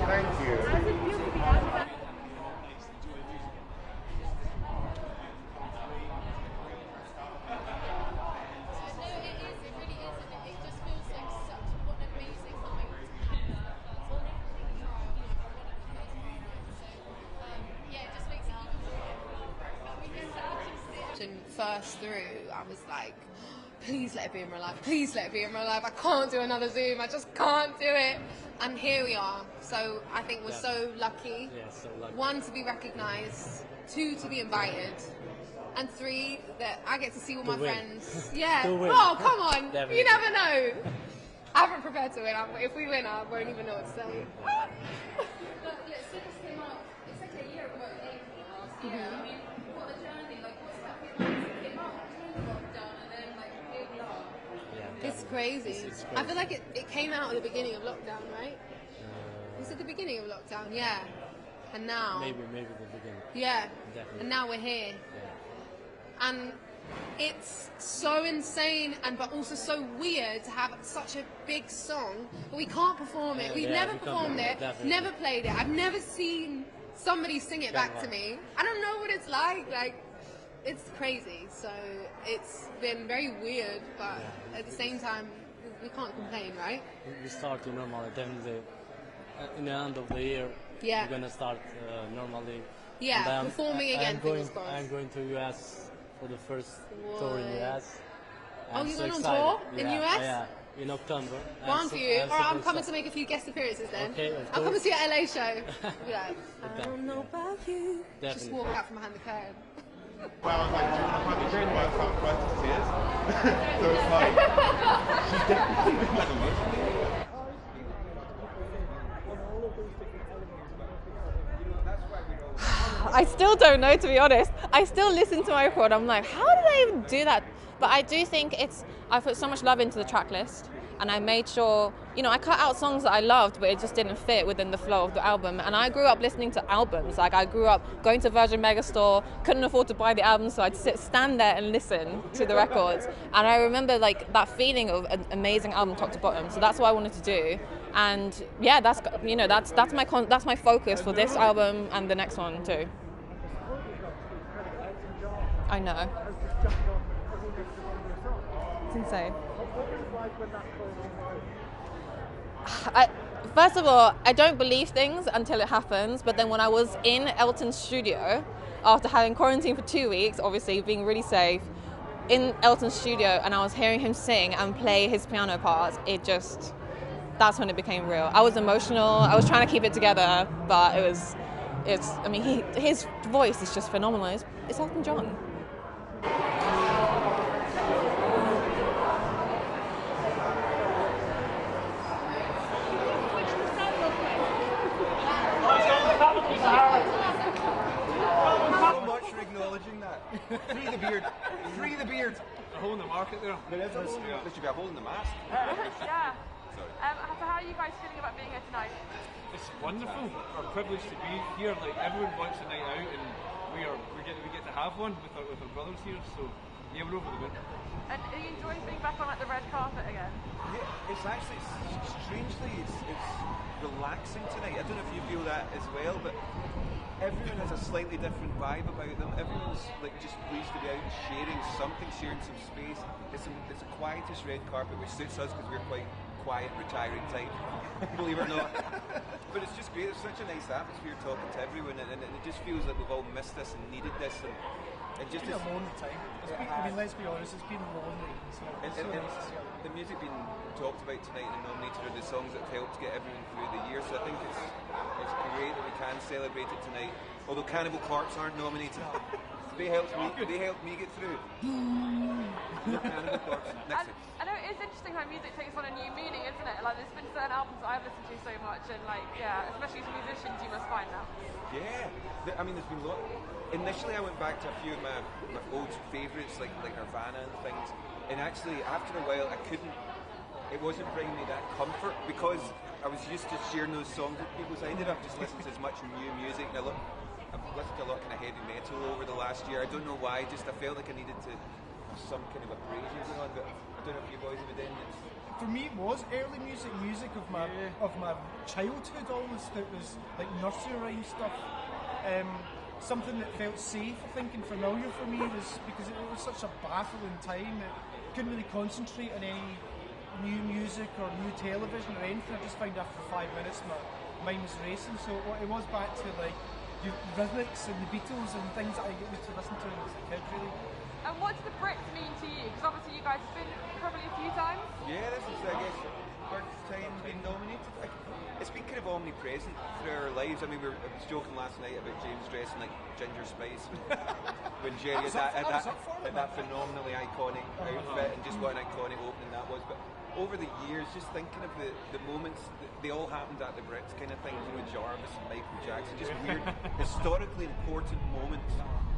Speaker 17: Thank you.
Speaker 20: First through, I was like, please let it be in real life, please let it be in real life. I can't do another Zoom, I just can't do it. And here we are. So I think we're so lucky. Yeah, so lucky. 1, to be recognised, 2, to be invited, and 3, that I get to see all my friends. Yeah. Oh, come on. You never know. I haven't prepared to win. If we win, I won't even know what to say. But let's see this came out. It's like a year ago. Last year. I mean, what a journey. Like, what's that been like? It came out during lockdown, and then like here we are. Yeah, it's crazy. It's crazy. I feel like it came out at the beginning of lockdown, right? Was it the beginning of lockdown? Yeah. And now.
Speaker 8: Maybe the beginning.
Speaker 20: Yeah.
Speaker 8: Definitely.
Speaker 20: And now we're here.
Speaker 8: Yeah.
Speaker 20: And it's so insane, but also so weird to have such a big song, but we can't perform it. We've never performed it, never played it. I've never seen somebody sing it back to me. I don't know what it's like. Like, it's crazy. So it's been very weird, but at the same time, we can't complain, right?
Speaker 8: We start normally, definitely. In the end of the year, we're gonna start normally.
Speaker 20: Yeah, performing again.
Speaker 8: I'm going to US. For the first tour in the US.
Speaker 20: Oh, you're going on tour in the US?
Speaker 8: Yeah, in October.
Speaker 20: One for you. Alright, I'm coming to make a few guest appearances then.
Speaker 8: Okay,
Speaker 20: I'll come and see your LA show. Yeah. I don't know about you.
Speaker 8: Definitely.
Speaker 20: Just walk out from behind the curtain.
Speaker 17: Well, I was like, do you want to have a drink while I'm crying to tears? So it's like, she's definitely like a little.
Speaker 11: I still don't know, to be honest. I still listen to my record. I'm like, how did I even do that? But I do think I put so much love into the track list. and I made sure, you know, I cut out songs that I loved, but it just didn't fit within the flow of the album. And I grew up listening to albums. Like, I grew up going to Virgin Megastore, couldn't afford to buy the album, so I'd stand there and listen to the records. And I remember like that feeling of an amazing album top to bottom. So that's what I wanted to do. And yeah, that's, you know, that's my focus for this album and the next one too. I know. It's insane. First of all, I don't believe things until it happens, but then when I was in Elton's studio, after having quarantined for 2 weeks, obviously being really safe, in Elton's studio, and I was hearing him sing and play his piano parts, that's when it became real. I was emotional, I was trying to keep it together, but I mean, his voice is just phenomenal. It's Elton John.
Speaker 6: So much for acknowledging that. Free the beard. Free the beard.
Speaker 12: A hole in the market there.
Speaker 6: There should be a hole in the mask.
Speaker 13: Yeah. So how are you guys feeling about being here tonight?
Speaker 12: It's wonderful. Our privilege to be here. Like, everyone wants a night out, and we get to have one with our brothers here. So yeah, we're over the moon.
Speaker 13: And are you enjoying being back on like the red carpet again?
Speaker 6: Yeah, it's actually strangely it's relaxing tonight. I don't know if you feel that as well, but everyone has a slightly different vibe about them. Everyone's like just pleased to be out sharing something, sharing some space. It's the quietest red carpet, which suits us because we're quite quiet, retiring type, believe it or not. But it's just great. It's such a nice atmosphere talking to everyone, and it just feels like we've all missed this and needed this. And just
Speaker 15: it's been a lonely time. I mean, let's be honest, it's been lonely. So it's so nice to see it.
Speaker 6: The music being talked about tonight and nominated are the songs that have helped get everyone through the year. So I think it's great that we can celebrate it tonight. Although Cannibal Corpse aren't nominated. They helped me get through. Cannibal Corpse. Next week.
Speaker 13: I know it is interesting how music takes on a new meaning, isn't it? Like, there's been certain albums that I've listened to so much, and like, yeah, especially as musicians, you must find that.
Speaker 6: Yeah, I mean, there's been a lot. Initially, I went back to a few of my old favourites, like Nirvana and things, and actually, after a while, it wasn't bringing me that comfort because I was used to sharing those songs with people, so I ended up just listening to as much new music, and I've listened to a lot of kind of heavy metal over the last year. I don't know why, just I felt like I needed to have some kind of abrasion going on, but I don't know if you boys have been in.
Speaker 15: For me, it was early music of my childhood almost. It was like nursery rhyme stuff. Something that felt safe, I think, and familiar for me was because it was such a baffling time. I couldn't really concentrate on any new music or new television or anything. I just found after 5 minutes my mind was racing. So it was back to like rhythmics and the Beatles and things that I used to listen to as a kid, really.
Speaker 13: And what do the Brits mean to you? Because obviously you guys have been probably a few times.
Speaker 6: Yeah, this is, I guess, first time being nominated. It's been kind of omnipresent through our lives. I mean, I was joking last night about James dressing like Ginger Spice when Jerry had that phenomenally iconic outfit and just what an iconic opening that was. But over the years, just thinking of the moments, they all happened at the Brits kind of things, you know, Jarvis and Michael Jackson, just weird, historically important moments.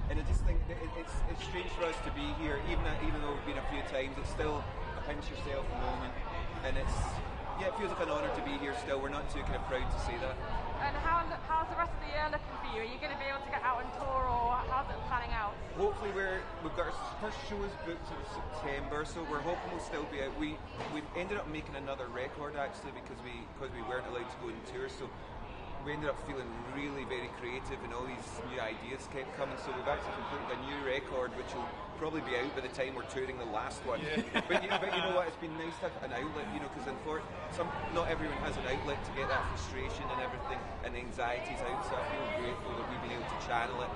Speaker 6: And I just think that it's strange for us to be here, even though we've been a few times, it's still a pinch yourself moment. And it feels like an honour to be here still. We're not too kind of proud to say that.
Speaker 13: And how's the rest of the year looking for you? Are you going to be able to get out on tour, or how's it planning out?
Speaker 6: Hopefully we've got our first show is booked in September, so we're hoping we'll still be out. We've ended up making another record actually because we weren't allowed to go on tour, so we ended up feeling really very creative and all these new ideas kept coming, so we've actually completed a new record which will probably be out by the time we're touring the last one. Yeah. But you know what, it's been nice to have an outlet, you know, because not everyone has an outlet to get that frustration and everything and anxieties out, so I feel grateful that we've been able to channel it.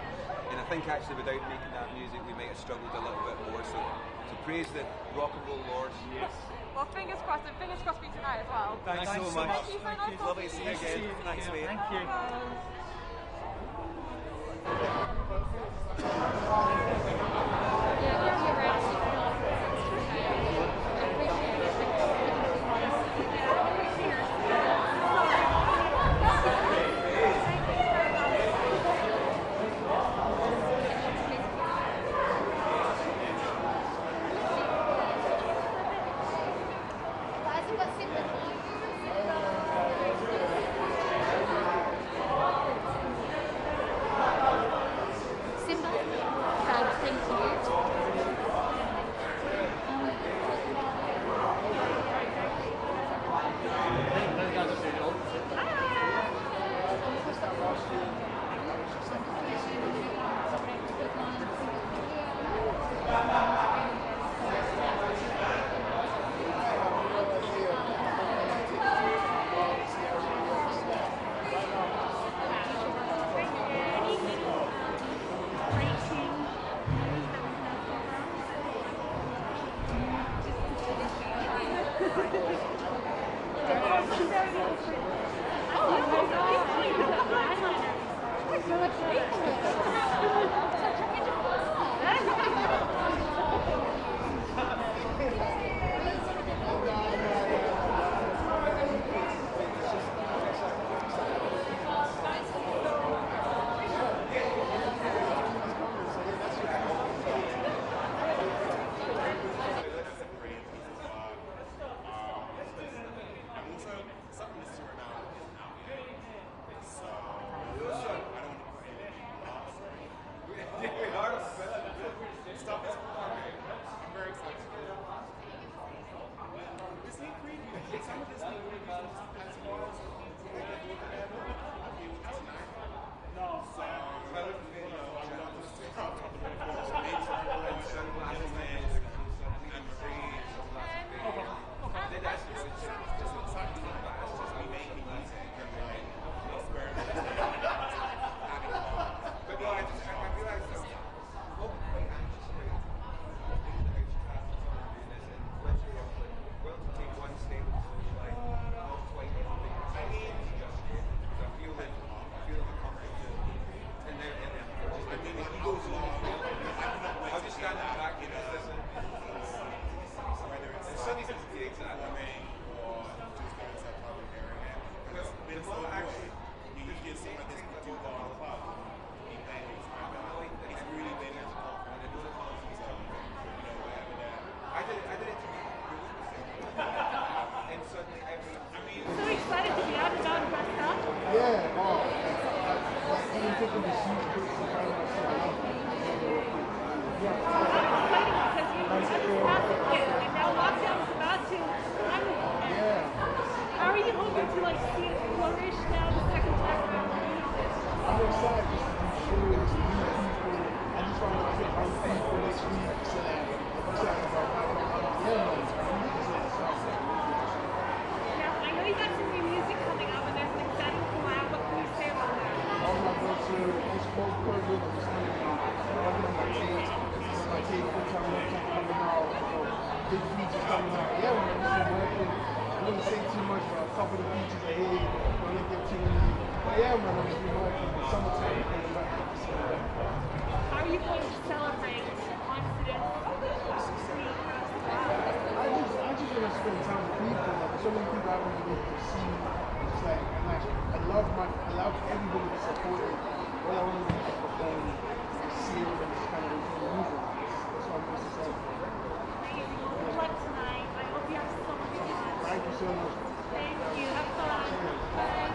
Speaker 6: And I think actually without making that music we might have struggled a little bit more, so praise the rock and roll lords. Yes.
Speaker 13: Well, fingers crossed, and fingers crossed for you tonight as well.
Speaker 6: Thanks so much.
Speaker 13: Thank you so much.
Speaker 6: Lovely to see you again. Thanks, mate.
Speaker 15: Thank you.
Speaker 4: How are you hoping to like see it flourish now the second time around?
Speaker 9: I'm excited just to do shows, meet people. I just want to get my people this week, so that I'm excited about my
Speaker 4: Now, I know you got some new music coming up, and there's an exciting collab. What can you say about that?
Speaker 9: I'm going to go to this folk project. It's going to be working on my tape. This is my tape, good time, one time coming out. Big features coming out. Yeah, man, I'm just working. I don't say too much, but a couple of the features ahead. Don't look at too many. But yeah, man, I'm just been working. Summertime coming back. So,
Speaker 4: How are you going to celebrate confidence?
Speaker 9: I just want to spend time with people. Like, so many people I haven't been able to see. It's like, and like, I love everybody to support it. All I want to do is perform, see it, and just kind of enjoy the music. That's what I'm most excited for.
Speaker 4: Good luck tonight. I hope you have so much fun.
Speaker 9: Thank you so much.
Speaker 4: Thank you. Have fun. Bye.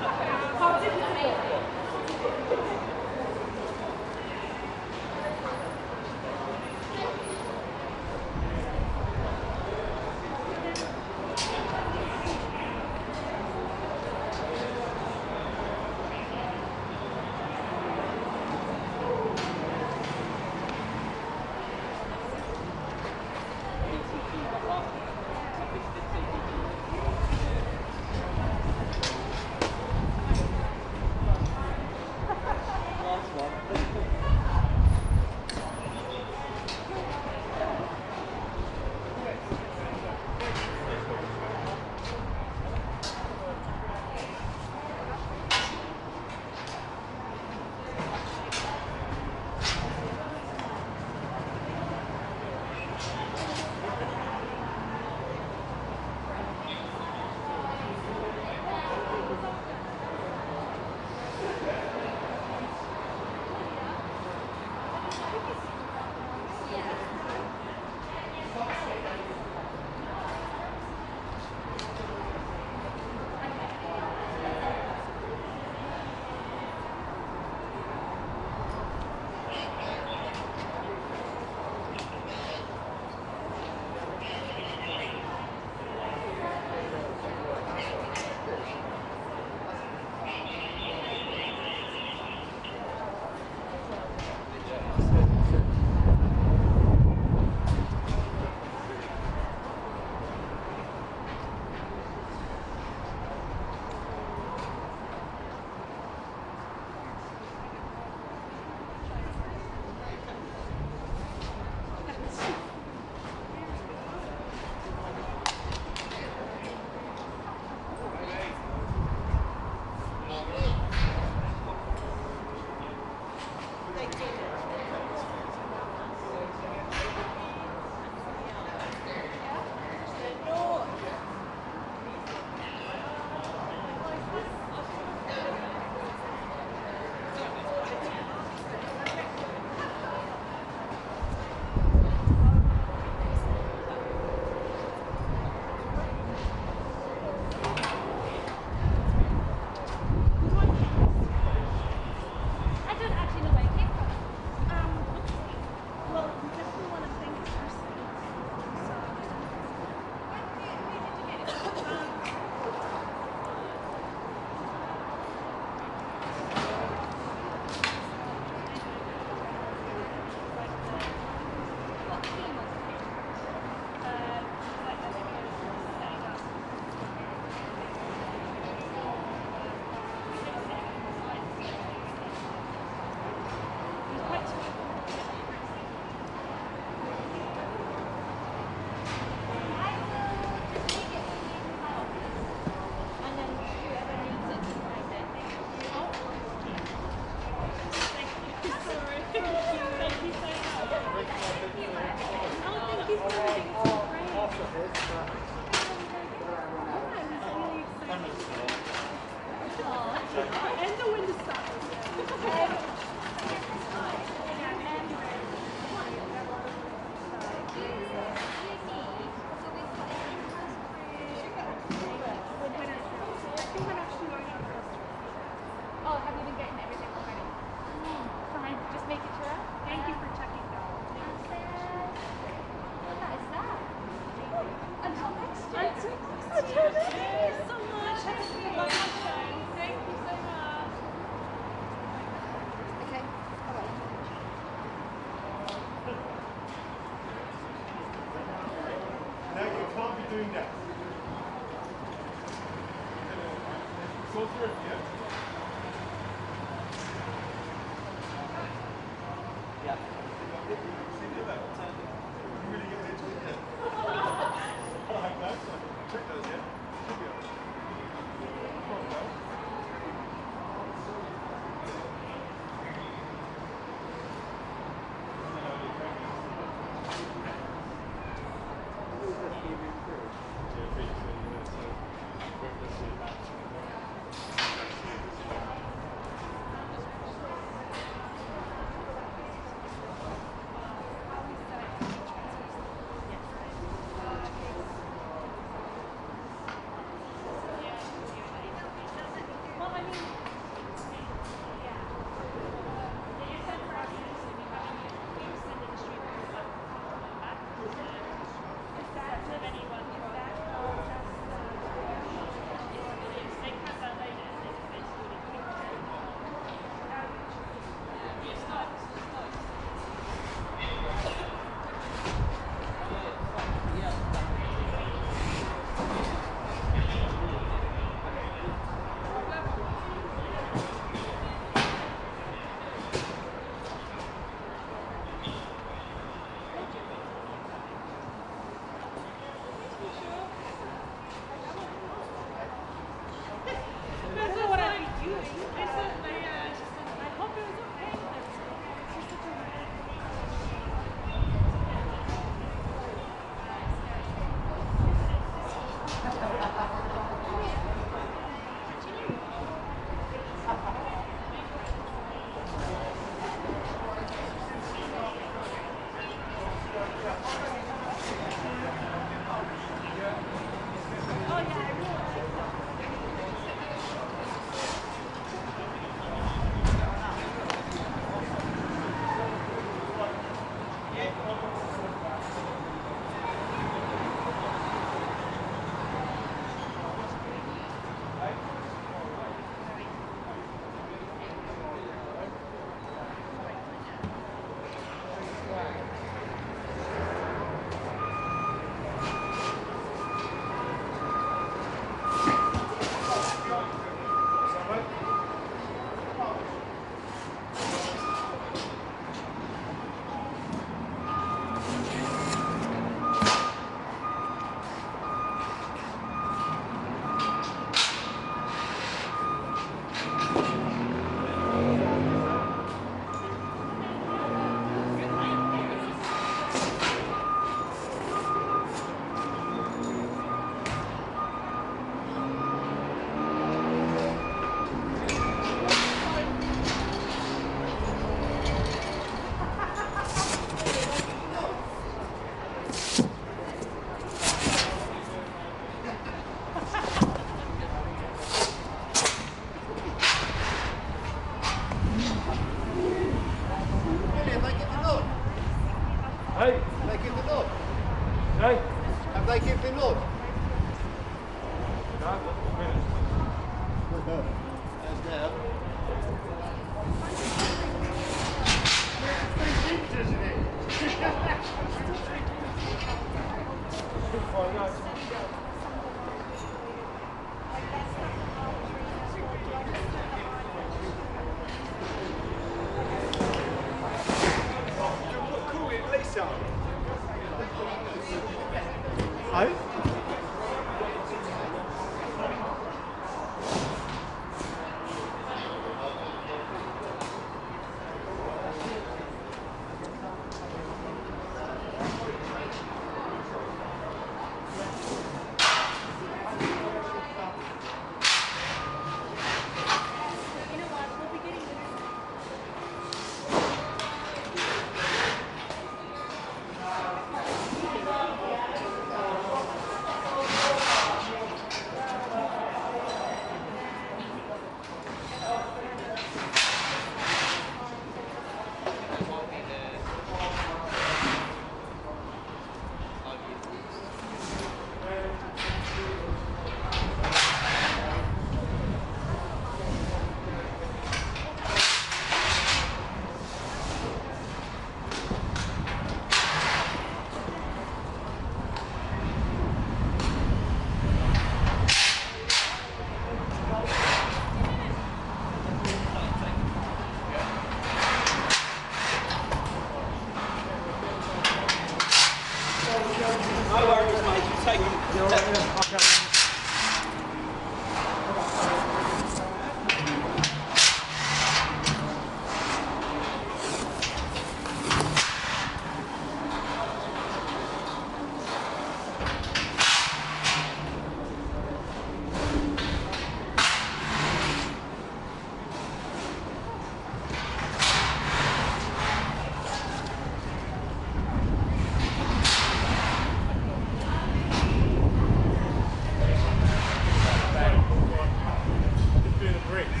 Speaker 26: bricks.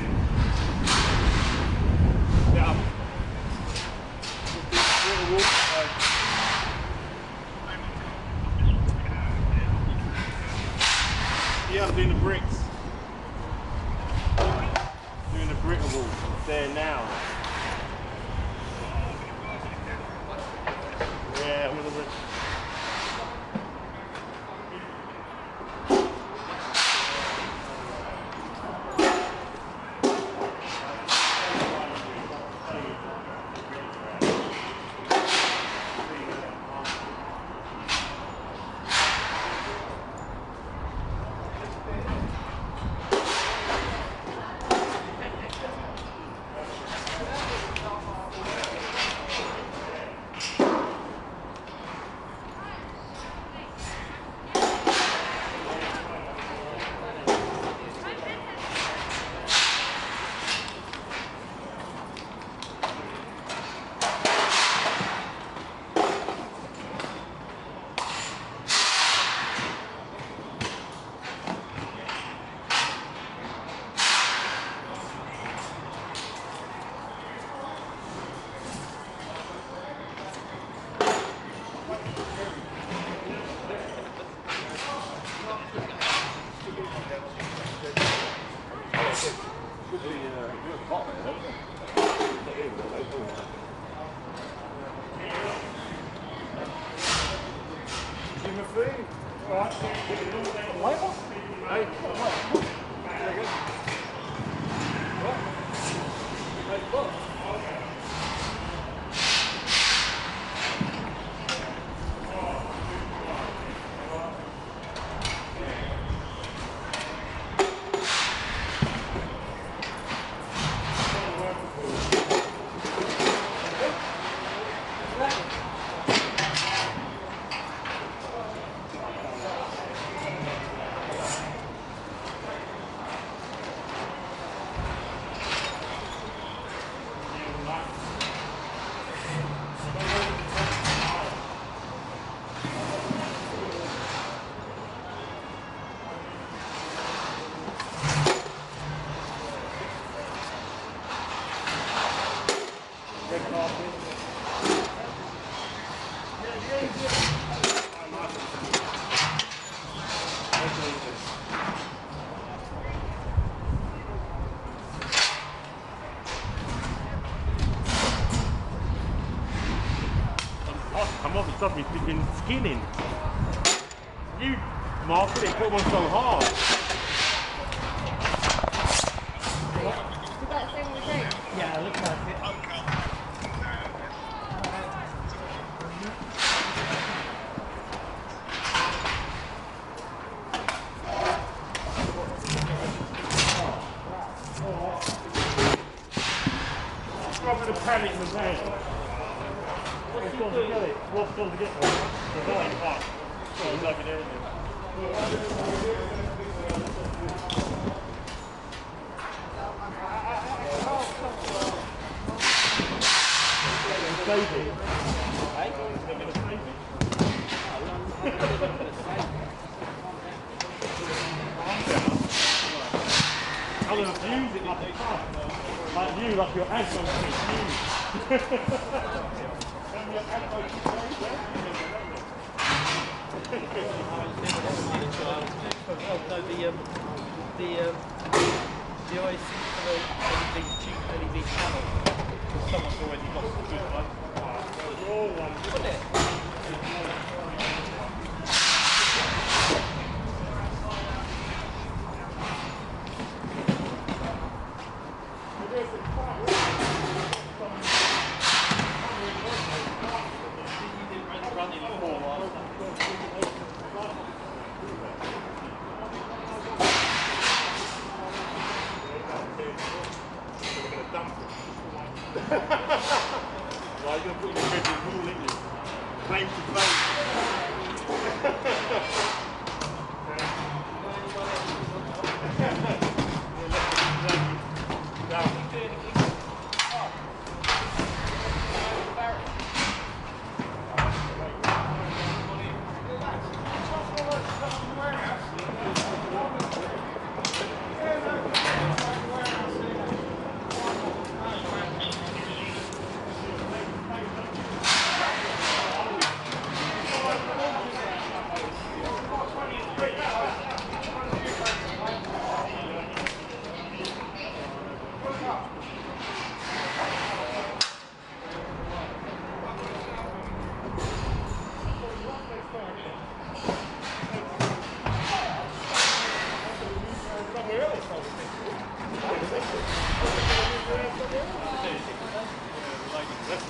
Speaker 26: Yeah. Yeah, I'm doing the bricks. Doing the BRIT Awards. There now. Yeah, I'm gonna bricks. I'm off the stuff you've been skinning. You market it, put one so hard.
Speaker 4: Did that same mistake?
Speaker 15: Yeah, it looks like it.
Speaker 26: Probably the panic in the van. What's going to get it? What's going to get it? The line, what? So it's like an engine. Baby. I'm going to use it like a car. Like you, like your ads on
Speaker 12: the IC for the cheap LED panel, because someone's already lost the good one. Put it.
Speaker 26: Right, you're going to put in your bedroom wall, ain't you? Claim to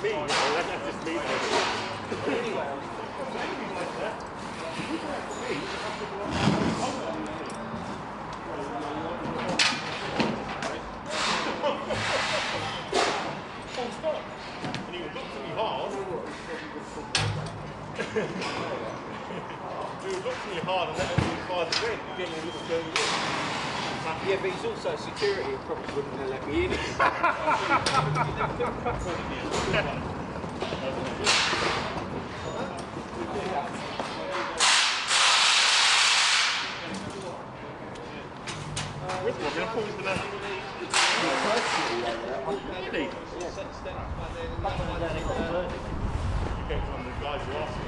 Speaker 1: me, that's just me. Full stop. And he would look to me hard. He would look to me hard and let me fire the red. He didn't look at me.
Speaker 6: Yeah, but he's also security and probably wouldn't have let me in.
Speaker 1: Which one? We're going to pull into that. Really? You get from the guys who asked me.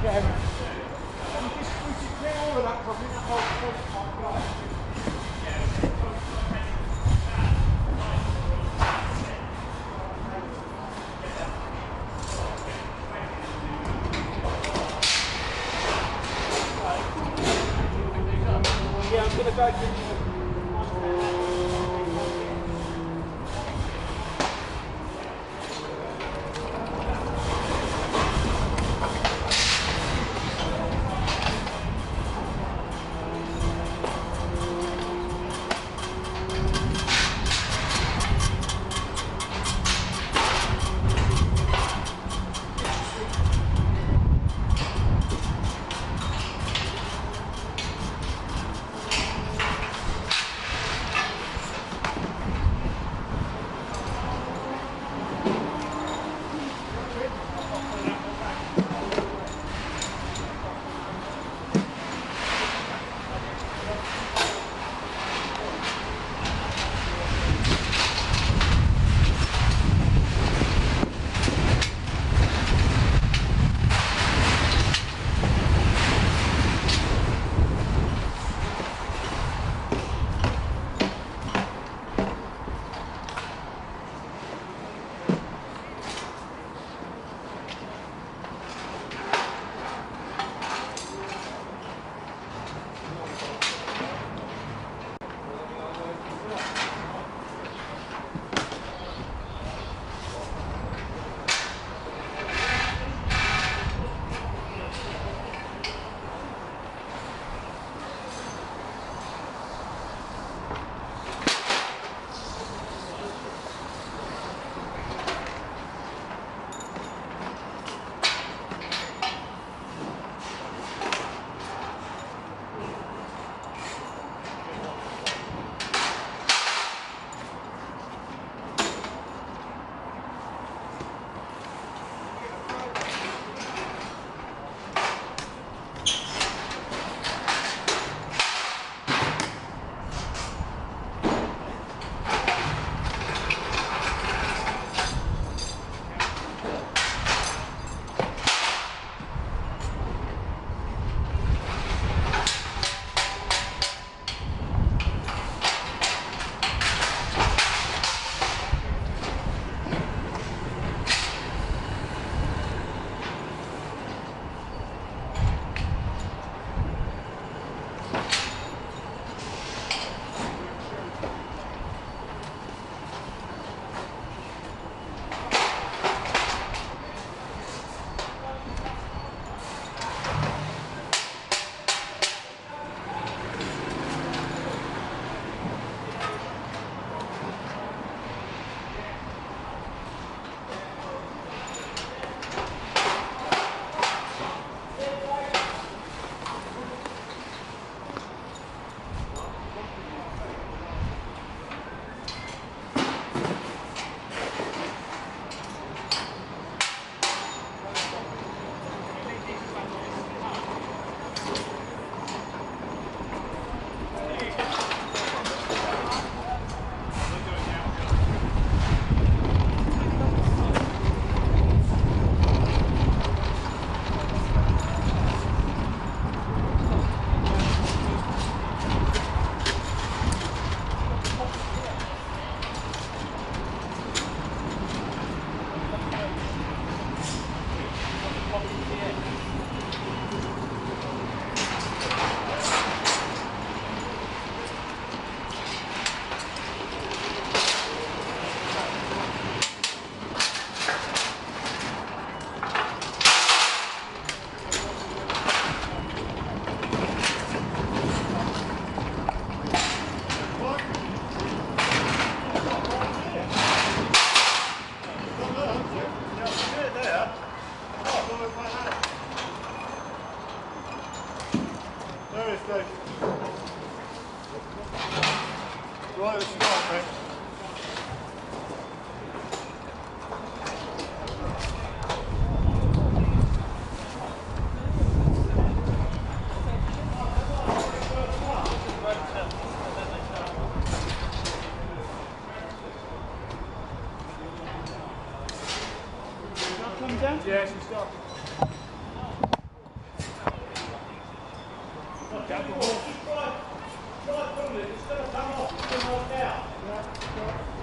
Speaker 9: We just clear all of that because we can hold
Speaker 1: Right, let's start, mate. Yes, we start. Try from it, it's going to come off, it's going to work out.